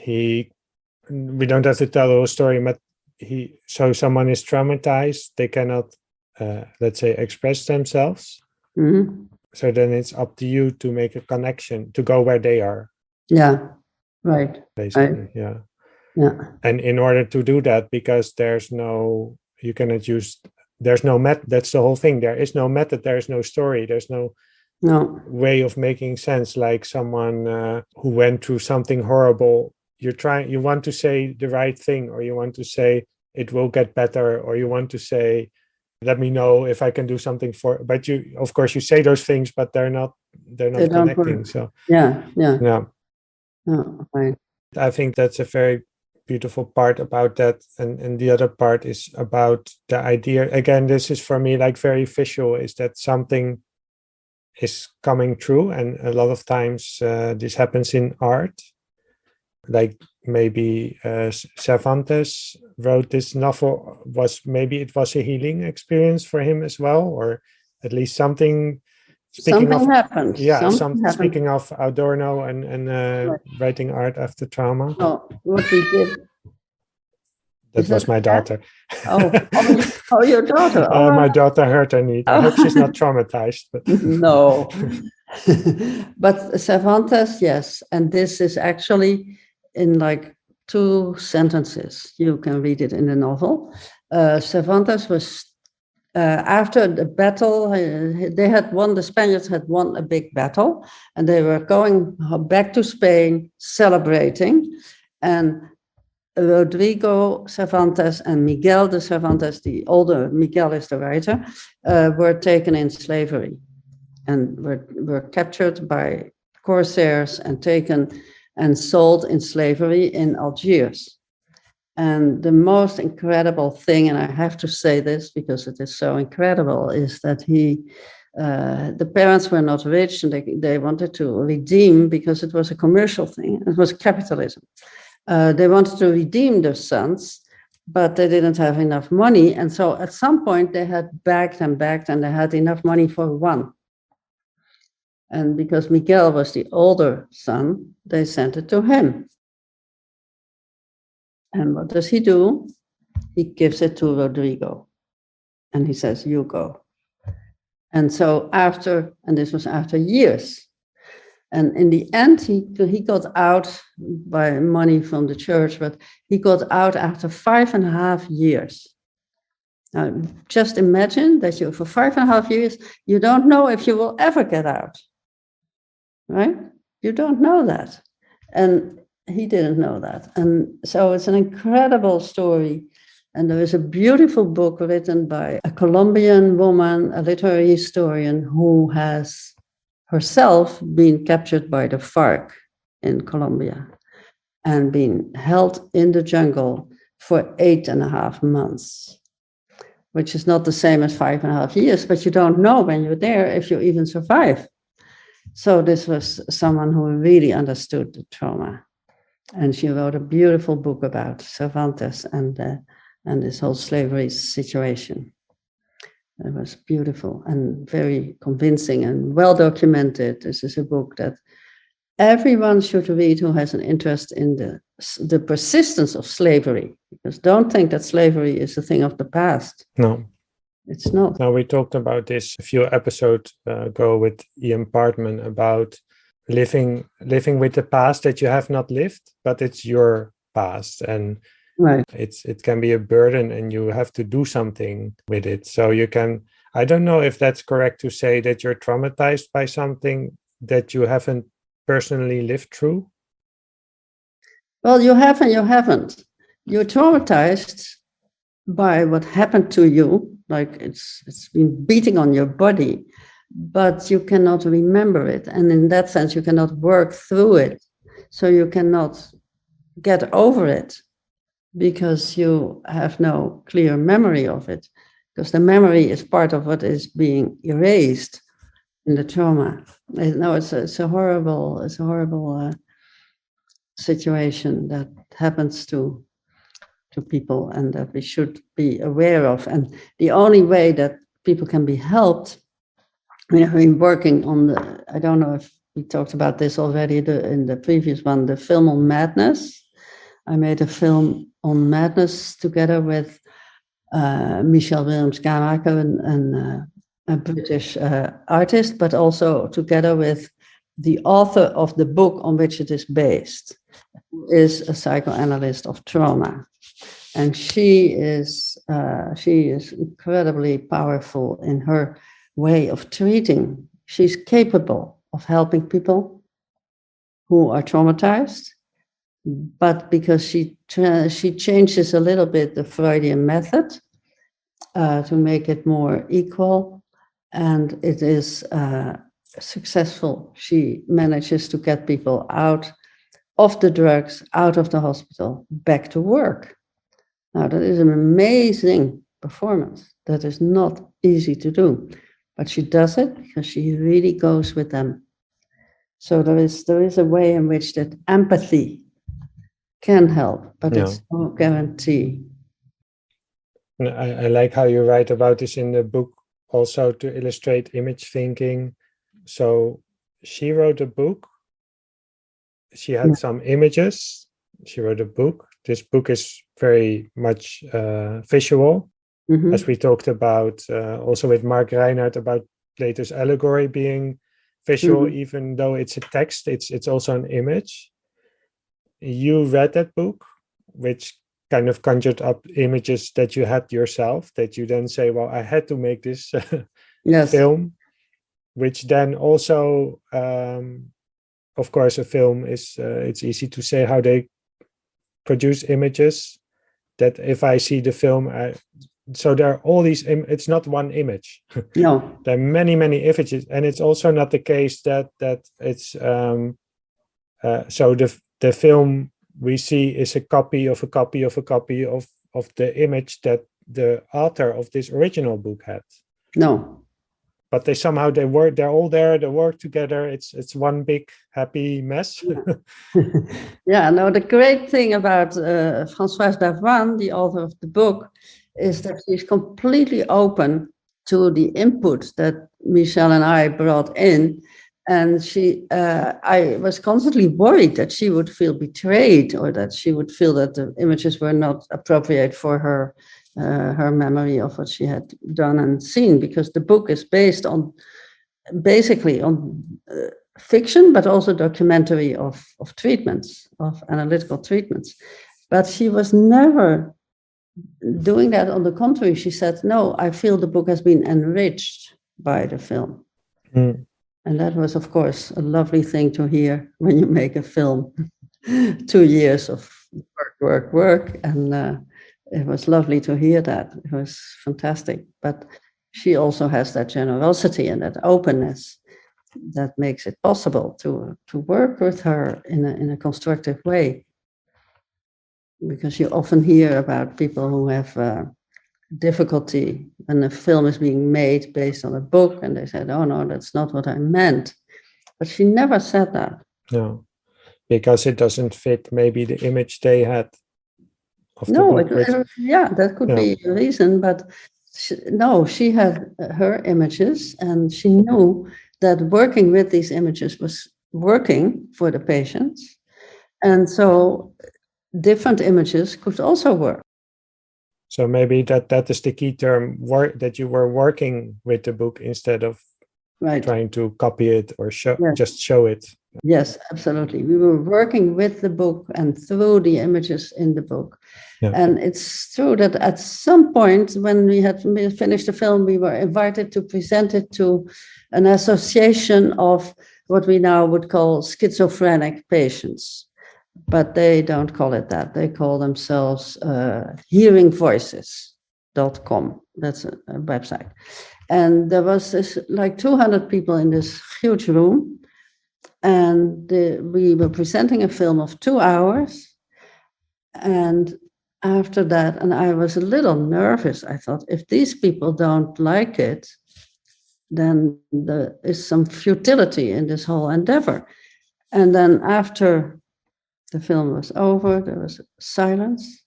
we don't have to tell the whole story, but so someone is traumatized, they cannot, let's say, express themselves. So then it's up to you to make a connection, to go where they are. Yeah, right. Basically, right. Yeah. And in order to do that, because there's no method, that's the whole thing. There is no method, there is no story, there's no way of making sense. Like someone who went through something horrible, you want to say the right thing, or you want to say it will get better, or you want to say, let me know if I can do something but you, of course, you say those things, but they're not connecting. So yeah. Oh, right. I think that's a very beautiful part about that. And the other part is about the idea. Again, this is for me like very visual, is that something is coming true. And a lot of times this happens in art. Like maybe Cervantes wrote this novel, it was a healing experience for him as well, or at least something. Happened. Yeah, speaking of Adorno and writing art after trauma. Oh, what we did. That was my daughter. Oh, your daughter. My daughter hurt her knee. I hope she's not traumatized. But no. But Cervantes, yes. And this is actually in like 2 sentences. You can read it in the novel. Cervantes was, after the battle, the Spaniards had won a big battle, and they were going back to Spain celebrating. And Rodrigo Cervantes and Miguel de Cervantes, the older, Miguel is the writer, were taken in slavery and were captured by corsairs and taken and sold in slavery in Algiers. And the most incredible thing, and I have to say this because it is so incredible, is that the parents were not rich, and they wanted to redeem, because it was a commercial thing, it was capitalism. They wanted to redeem their sons, but they didn't have enough money. And so at some point they had begged and begged, and they had enough money for one. And because Miguel was the older son, they sent it to him. And what does he do? He gives it to Rodrigo. And he says, you go. And so and this was after years. And in the end, he got out by money from the church, but he got out after 5.5 years. Now, just imagine that for 5.5 years, you don't know if you will ever get out. Right? You don't know that. And he didn't know that. And so it's an incredible story. And there is a beautiful book written by a Colombian woman, a literary historian, who has herself been captured by the FARC in Colombia and been held in the jungle for 8.5 months, which is not the same as 5.5 years, but you don't know when you're there if you even survive. So this was someone who really understood the trauma. And she wrote a beautiful book about Cervantes and this whole slavery situation. It was beautiful and very convincing and well documented. This is a book that everyone should read who has an interest in the persistence of slavery. Because don't think that slavery is a thing of the past. No. It's not. Now, we talked about this a few episodes ago with Ian Partman about living with the past that you have not lived, but it's your past, and right. It can be a burden, and you have to do something with it. So I don't know if that's correct to say that you're traumatized by something that you haven't personally lived through. Well, you have and you haven't. You're traumatized by what happened to you, like it's been beating on your body, but you cannot remember it. And in that sense, you cannot work through it. So you cannot get over it because you have no clear memory of it, because the memory is part of what is being erased in the trauma. No, it's a horrible situation that happens to people and that we should be aware of. And the only way that people can be helped, we have been working on I don't know if we talked about this already in the previous one, the film on madness. I made a film on madness together with Michel Williams-Gamaker, a British artist, but also together with the author of the book on which it is based, who is a psychoanalyst of trauma. And she is incredibly powerful in her way of treating. She's capable of helping people who are traumatized, but because she changes a little bit the Freudian method to make it more equal, and it is successful. She manages to get people out of the drugs, out of the hospital, back to work. Now, that is an amazing performance. That is not easy to do, but she does it because she really goes with them. So there is a way in which that empathy can help, but it's no guarantee. I like how you write about this in the book, also to illustrate image thinking. So she wrote a book. She had some images. She wrote a book. This book is very much visual, as we talked about also with Mark Reinhardt about Plato's allegory being visual, even though it's a text, it's also an image. you read that book, which kind of conjured up images that you had yourself, that you then say, well, I had to make this Yes. film, which then also, of course, a film is, it's easy to say how they produce images, that if I see the film, so there are all these, it's not one image. No. There are many, many images, and it's also not the case that it's, so the film we see is a copy of a copy of a copy of the image that the author of this original book had. No. But they somehow, they're all there, they work together, it's one big happy mess. Yeah, no, the great thing about Françoise Davran, the author of the book, is that she's completely open to the input that Michel and I brought in. And I was constantly worried that she would feel betrayed, or that she would feel that the images were not appropriate for her memory of what she had done and seen, because the book is based on basically on fiction, but also documentary of treatments, of analytical treatments. But she was never doing that. On the contrary, she said, no, I feel the book has been enriched by the film. Mm. And that was, of course, a lovely thing to hear when you make a film. 2 years of work. And it was lovely to hear that. It was fantastic. But she also has that generosity and that openness that makes it possible to work with her in a constructive way. Because you often hear about people who have difficulty when a film is being made based on a book, and they said, oh no, that's not what I meant. But she never said that. No, because it doesn't fit maybe the image they had of the No, book. yeah, that could be a reason, but she had her images, and she knew that working with these images was working for the patients. And so different images could also work. So maybe that is the key term, that you were working with the book instead of trying to copy it or just show it. Yes, absolutely. We were working with the book and through the images in the book. Yeah. And it's true that at some point when we had finished the film, we were invited to present it to an association of what we now would call schizophrenic patients. But they don't call it that. They call themselves hearingvoices.com. That's a website. And there was this, like 200 people in this huge room. And we were presenting a film of 2 hours. And after that, and I was a little nervous. I thought, if these people don't like it, then there is some futility in this whole endeavor. And then after the film was over, there was silence.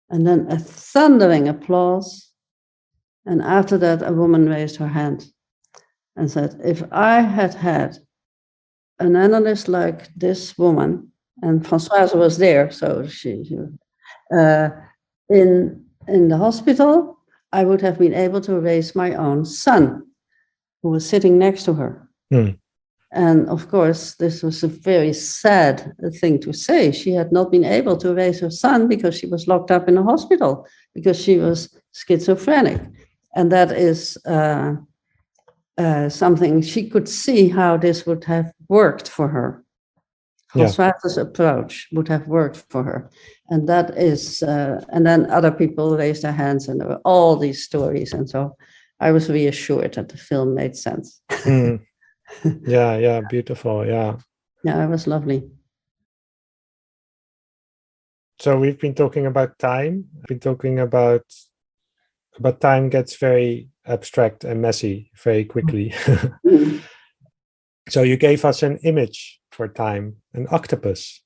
And then a thundering applause. And after that, a woman raised her hand and said, if I had had an analyst like this woman, and Françoise was there, so she in the hospital, I would have been able to raise my own son, who was sitting next to her. Mm. And of course, this was a very sad thing to say. She had not been able to raise her son because she was locked up in a hospital because she was schizophrenic. And that is something she could see how this would have worked for her. Françoise's approach would have worked for her. And that is, and then other people raised their hands, and there were all these stories. And so I was reassured that the film made sense. Mm. Yeah, beautiful. Yeah, it was lovely. So we've been talking about time. We've been talking about time gets very abstract and messy very quickly. So you gave us an image for time, an octopus.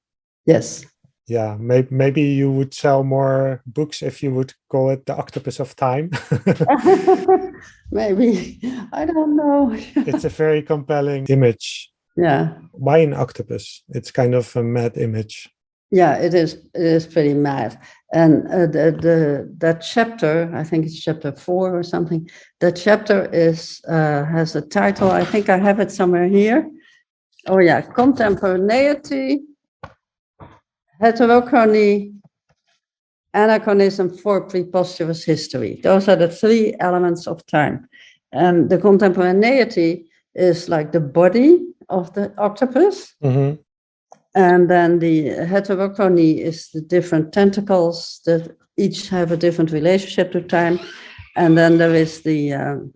Yes. Yeah, maybe you would sell more books if you would call it the octopus of time. Maybe, I don't know. It's a very compelling image. Yeah. Why an octopus? It's kind of a mad image. Yeah, it is. It is pretty mad. And that chapter, I think it's chapter 4 or something. That chapter has a title. I think I have it somewhere here. Oh yeah, Contemporaneity heterochrony, anachronism, for preposterous history. Those are the three elements of time. And the contemporaneity is like the body of the octopus. Mm-hmm. And then the heterochrony is the different tentacles that each have a different relationship to time. And then there is the,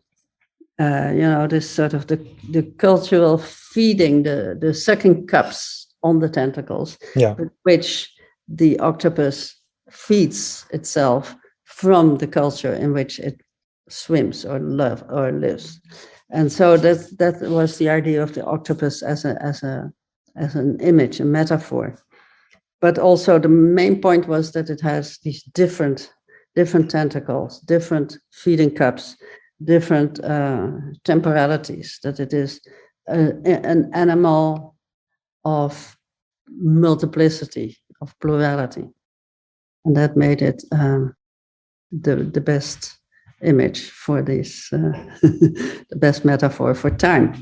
this sort of the cultural feeding, the sucking cups on the tentacles, with which the octopus feeds itself from the culture in which it swims or lives. And so that was the idea of the octopus as an image, a metaphor. But also the main point was that it has these different tentacles, different feeding cups, different temporalities, that it is an animal of multiplicity, of plurality. And that made it the best image for this, the best metaphor for time.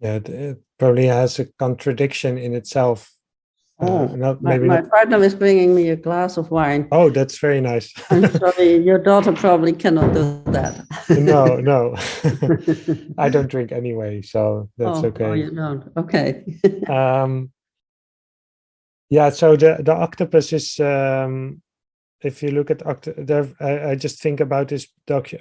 Yeah, it probably has a contradiction in itself. My partner is bringing me a glass of wine. Oh, that's very nice. I'm sorry, your daughter probably cannot do that. No. I don't drink anyway, so that's okay. Oh, you don't? Okay. Yeah, so the octopus is, if you look at I just think about this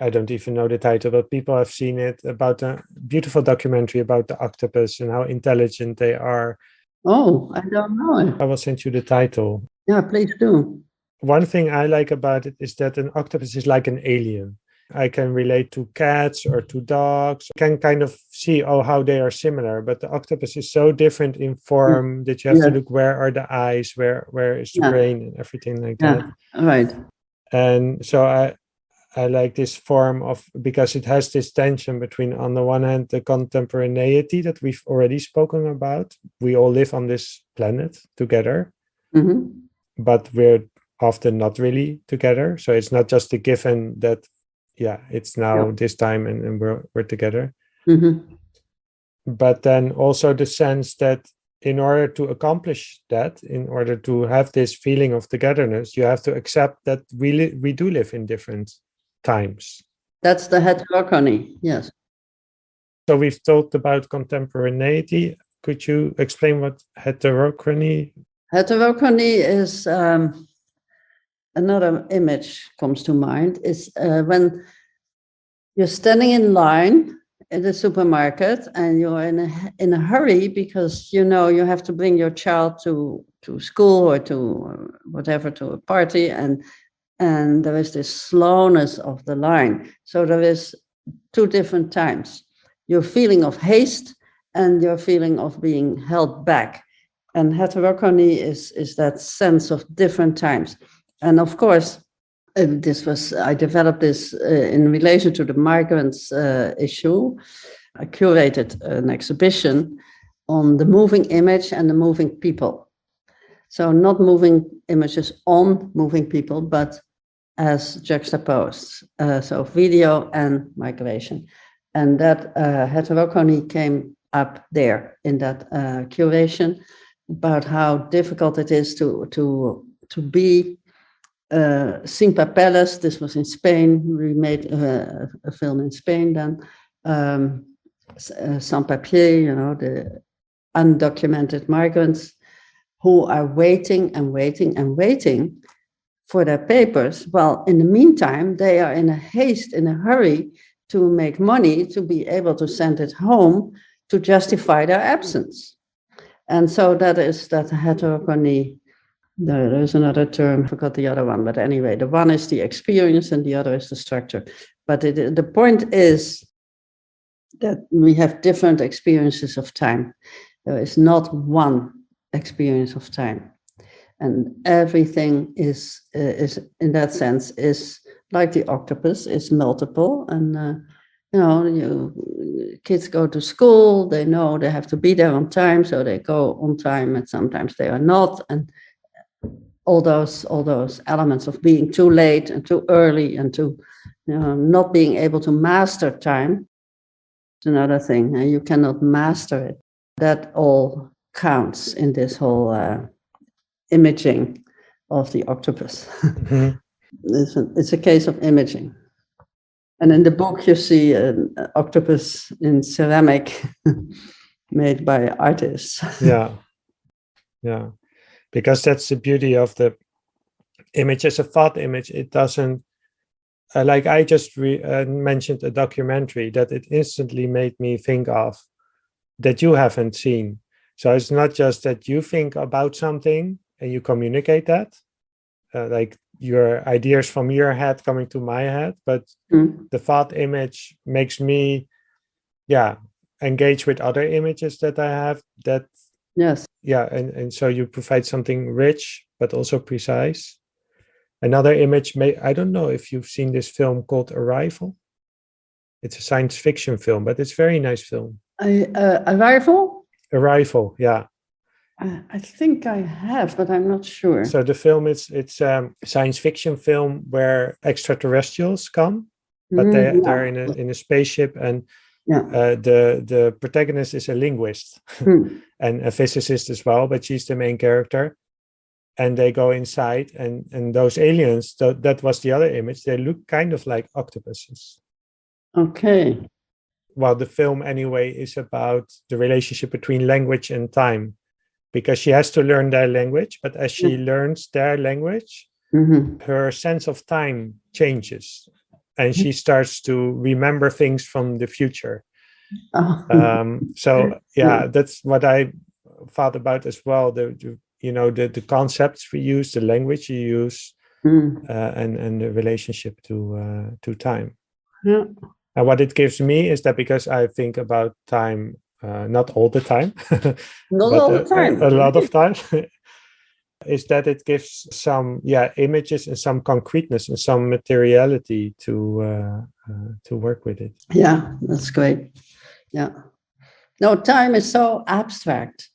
I don't even know the title, but people have seen it, about a beautiful documentary about the octopus and how intelligent they are. Oh, I don't know it. I will send you the title. Yeah, please do. One thing I like about it is that an octopus is like an alien. I can relate to cats or to dogs. I can kind of see, how they are similar, but the octopus is so different in form that you have to look, where are the eyes, where is the brain, and everything like that. Right. And so I like this form because it has this tension between, on the one hand, the contemporaneity that we've already spoken about. We all live on this planet together, but we're often not really together. So it's not just a given that, it's now this time and we're together. But then also the sense that in order to accomplish that, in order to have this feeling of togetherness, you have to accept that we do live in different times. That's the heterochrony, yes. So we've talked about contemporaneity. Could you explain what heterochrony? Heterochrony is, another image comes to mind, is when you're standing in line in the supermarket and you're in a hurry because you have to bring your child to school or to whatever, to a party, and there is this slowness of the line. So there is two different times: your feeling of haste and your feeling of being held back. And heterochrony is that sense of different times. And of course, I developed this in relation to the migrants issue. I curated an exhibition on the moving image and the moving people. So not moving images on moving people, but as juxtaposed. So video and migration. And that heterochrony came up there in that curation, about how difficult it is to be sin papeles. This was in Spain. We made a film in Spain then. Sans papier, the undocumented migrants who are waiting and waiting and waiting for their papers. Well, in the meantime, they are in a haste, in a hurry to make money, to be able to send it home, to justify their absence. And so that is that heterochrony. There's another term, I forgot the other one, but anyway, the one is the experience and the other is the structure. But the point is that we have different experiences of time. There is not one experience of time. And everything is in that sense, is like the octopus, is multiple. And, kids go to school, they know they have to be there on time, so they go on time, and sometimes they are not. And all those elements of being too late and too early and to not being able to master time is another thing. And you cannot master it. That all counts in this whole imaging of the octopus. Mhm. It's a case of imaging. And in the book, you see an octopus in ceramic made by artists. Yeah, yeah. Because that's the beauty of the image as a thought image. It doesn't, like I just mentioned a documentary that it instantly made me think of that you haven't seen. So it's not just that you think about something and you communicate that, like your ideas from your head coming to my head, but the thought image makes me, engage with other images that I have. That Yes. and so you provide something rich but also precise. Another image, I don't know if you've seen this film called Arrival. It's a science fiction film, but it's a very nice film. Arrival? Arrival, yeah. I think I have, but I'm not sure. So the film it's a science fiction film where extraterrestrials come, but they're in a spaceship, and the protagonist is a linguist and a physicist as well, but she's the main character. And they go inside, and those aliens, that was the other image, they look kind of like octopuses. Okay. Well, the film anyway is about the relationship between language and time, because she has to learn their language, but as she learns their language, her sense of time changes, and she starts to remember things from the future. That's what I thought about as well. The concepts we use, the language you use, and the relationship to time. Yeah. And what it gives me is that because I think about time, not all the time, not but all the time, a lot of time, is that it gives some images and some concreteness and some materiality to work with it. Yeah, that's great. Yeah. No, time is so abstract.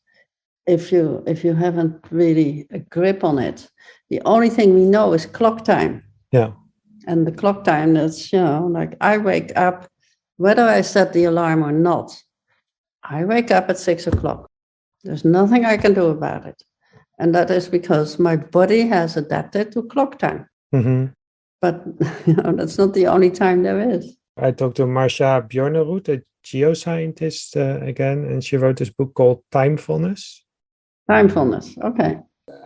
If you haven't really a grip on it, the only thing we know is clock time. Yeah. And the clock time, that's, like I wake up, whether I set the alarm or not, I wake up at 6 o'clock. There's nothing I can do about it. And that is because my body has adapted to clock time. Mm-hmm. But that's not the only time there is. I talked to Marcia Bjornerud, a geoscientist again, and she wrote this book called Timefulness. Timefulness, okay.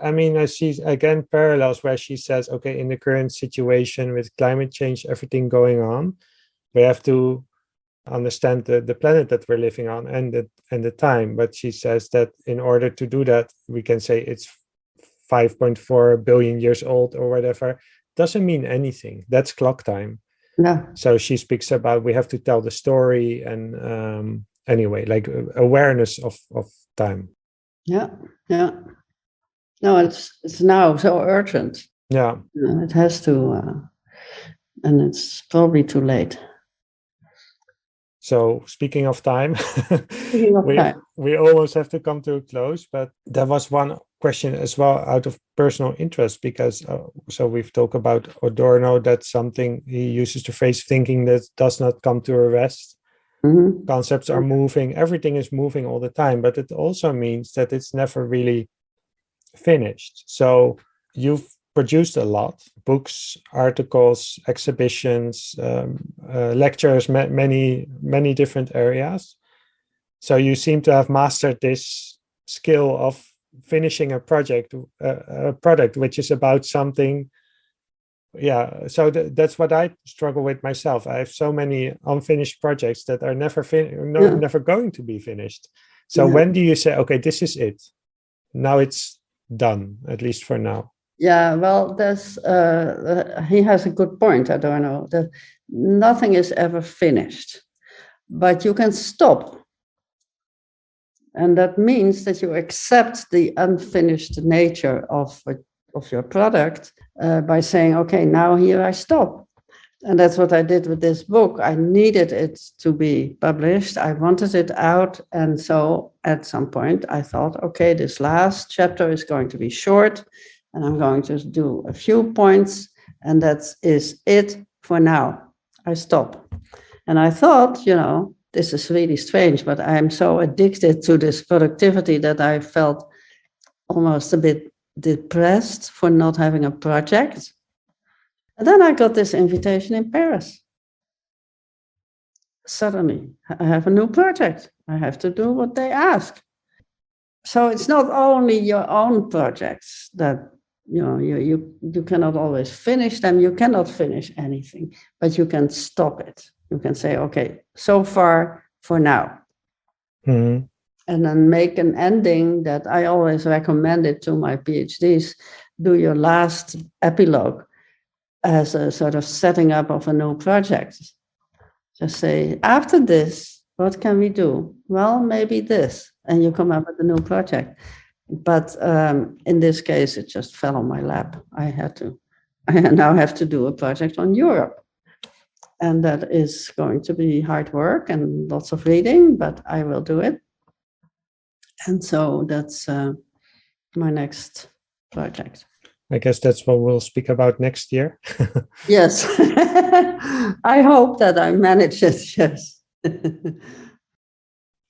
I mean, I see again parallels where she says, okay, in the current situation with climate change, everything going on, we have to understand the planet that we're living on and the time. But she says that in order to do that, we can say it's 5.4 billion years old or whatever. Doesn't mean anything. That's clock time. Yeah. So she speaks about we have to tell the story, and anyway, like awareness of time. Yeah. No, it's now so urgent. Yeah. It has to, and it's probably too late. So speaking of time, we almost have to come to a close, but there was one question as well out of personal interest, because so we've talked about Adorno, that's something he uses the phrase thinking that does not come to a rest. Mm-hmm. Concepts are moving, everything is moving all the time, but it also means that it's never really finished. So you've produced a lot, books, articles, exhibitions, lectures, many different areas. So you seem to have mastered this skill of finishing a product, which is about something. Yeah, so that's what I struggle with myself. I have so many unfinished projects that are never going to be finished. So when do you say, okay, this is it? Now it's done, at least for now. Yeah, well, he has a good point, Adorno, that nothing is ever finished, but you can stop. And that means that you accept the unfinished nature of your product by saying, okay, now here I stop. And that's what I did with this book. I needed it to be published. I wanted it out. And so at some point I thought, okay, this last chapter is going to be short, and I'm going to do a few points, and that is it for now. I stop. And I thought, this is really strange, but I am so addicted to this productivity that I felt almost a bit depressed for not having a project. And then I got this invitation in Paris. Suddenly, I have a new project. I have to do what they ask. So it's not only your own projects that you cannot always finish them. You cannot finish anything, but you can stop it. You can say, okay, so far for now. Mm-hmm. And then make an ending that I always recommend it to my PhDs. Do your last epilogue as a sort of setting up of a new project. Just say, after this, what can we do? Well, maybe this. And you come up with a new project. But in this case, it just fell on my lap. I now have to do a project on Europe. And that is going to be hard work and lots of reading, but I will do it. And so that's my next project. I guess that's what we'll speak about next year. Yes. I hope that I manage it, yes.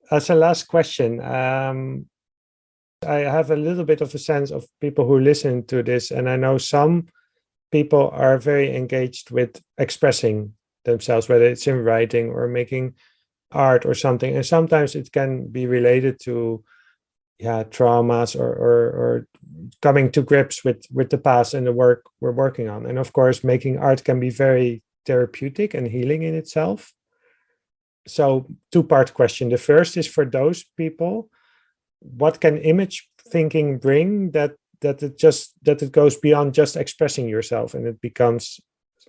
As a last question, I have a little bit of a sense of people who listen to this, and I know some people are very engaged with expressing themselves, whether it's in writing or making art or something. And sometimes it can be related to traumas or coming to grips with the past and the work we're working on. And of course, making art can be very therapeutic and healing in itself. So two-part question. The first is for those people, what can image thinking bring that it goes beyond just expressing yourself and it becomes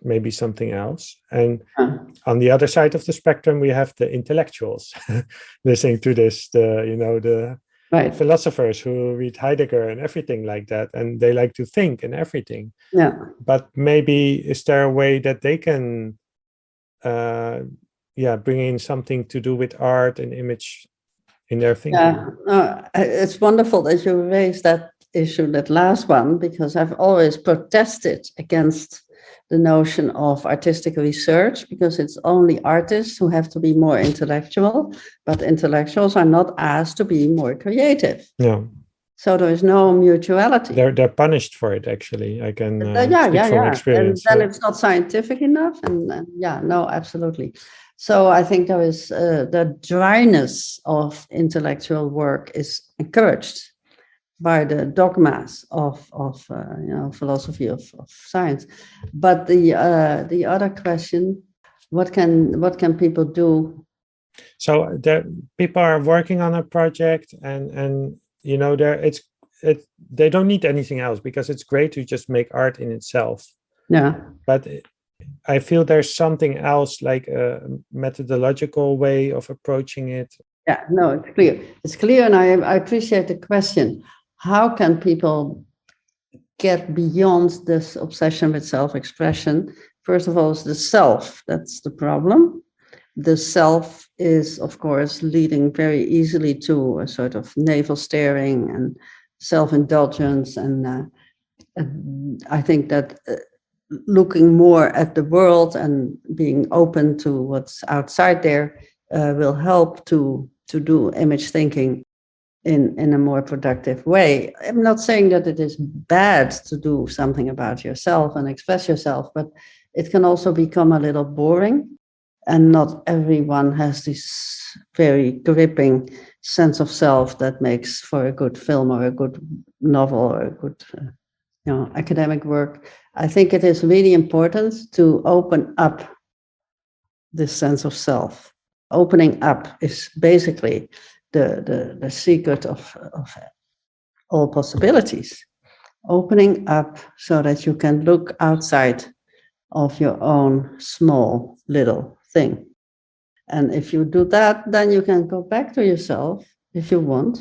maybe something else? And on the other side of the spectrum, we have the intellectuals listening to this, the right. philosophers who read Heidegger and everything like that, and they like to think and everything. Yeah. But maybe is there a way that they can bring in something to do with art and image in their thinking? Yeah, it's wonderful that you raised that issue, that last one, because I've always protested against the notion of artistic research, because it's only artists who have to be more intellectual, but intellectuals are not asked to be more creative. Yeah. So there is no mutuality. They're punished for it, actually. I can speak from experience. And then it's not scientific enough. And no, absolutely. So I think there is the dryness of intellectual work is encouraged by the dogmas of philosophy of science. But the other question, what can people do? So people are working on a project, and they don't need anything else, because it's great to just make art in itself. Yeah. But I feel there's something else, like a methodological way of approaching it. Yeah, no, it's clear. It's clear, and I appreciate the question. How can people get beyond this obsession with self-expression? First of all, it's the self. That's the problem. The self is, of course, leading very easily to a sort of navel staring and self-indulgence. And I think that looking more at the world and being open to what's outside there will help to do image thinking in a more productive way. I'm not saying that it is bad to do something about yourself and express yourself, but it can also become a little boring, and not everyone has this very gripping sense of self that makes for a good film or a good novel or a good academic work. I think it is really important to open up this sense of self. Opening up is basically the secret of all possibilities. Opening up so that you can look outside of your own small little thing. And if you do that, then you can go back to yourself if you want,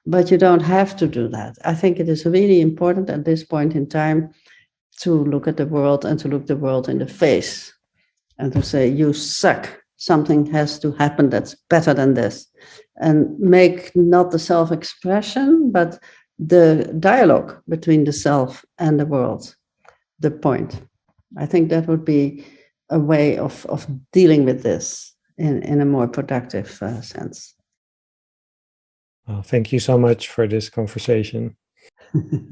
but you don't have to do that. I think it is really important at this point in time to look at the world and to look the world in the face and to say, you suck. Something has to happen that's better than this. And make not the self-expression, but the dialogue between the self and the world the point. I think that would be a way of dealing with this in a more productive sense. Well, thank you so much for this conversation.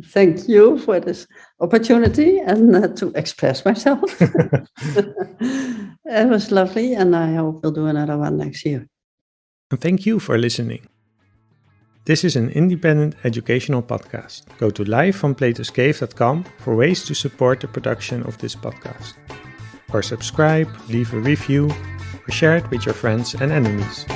Thank you for this opportunity and to express myself. It was lovely, and I hope we'll do another one next year. And thank you for listening. This is an independent educational podcast. Go to livefromplatoscave.com for ways to support the production of this podcast. Or subscribe, leave a review, or share it with your friends and enemies.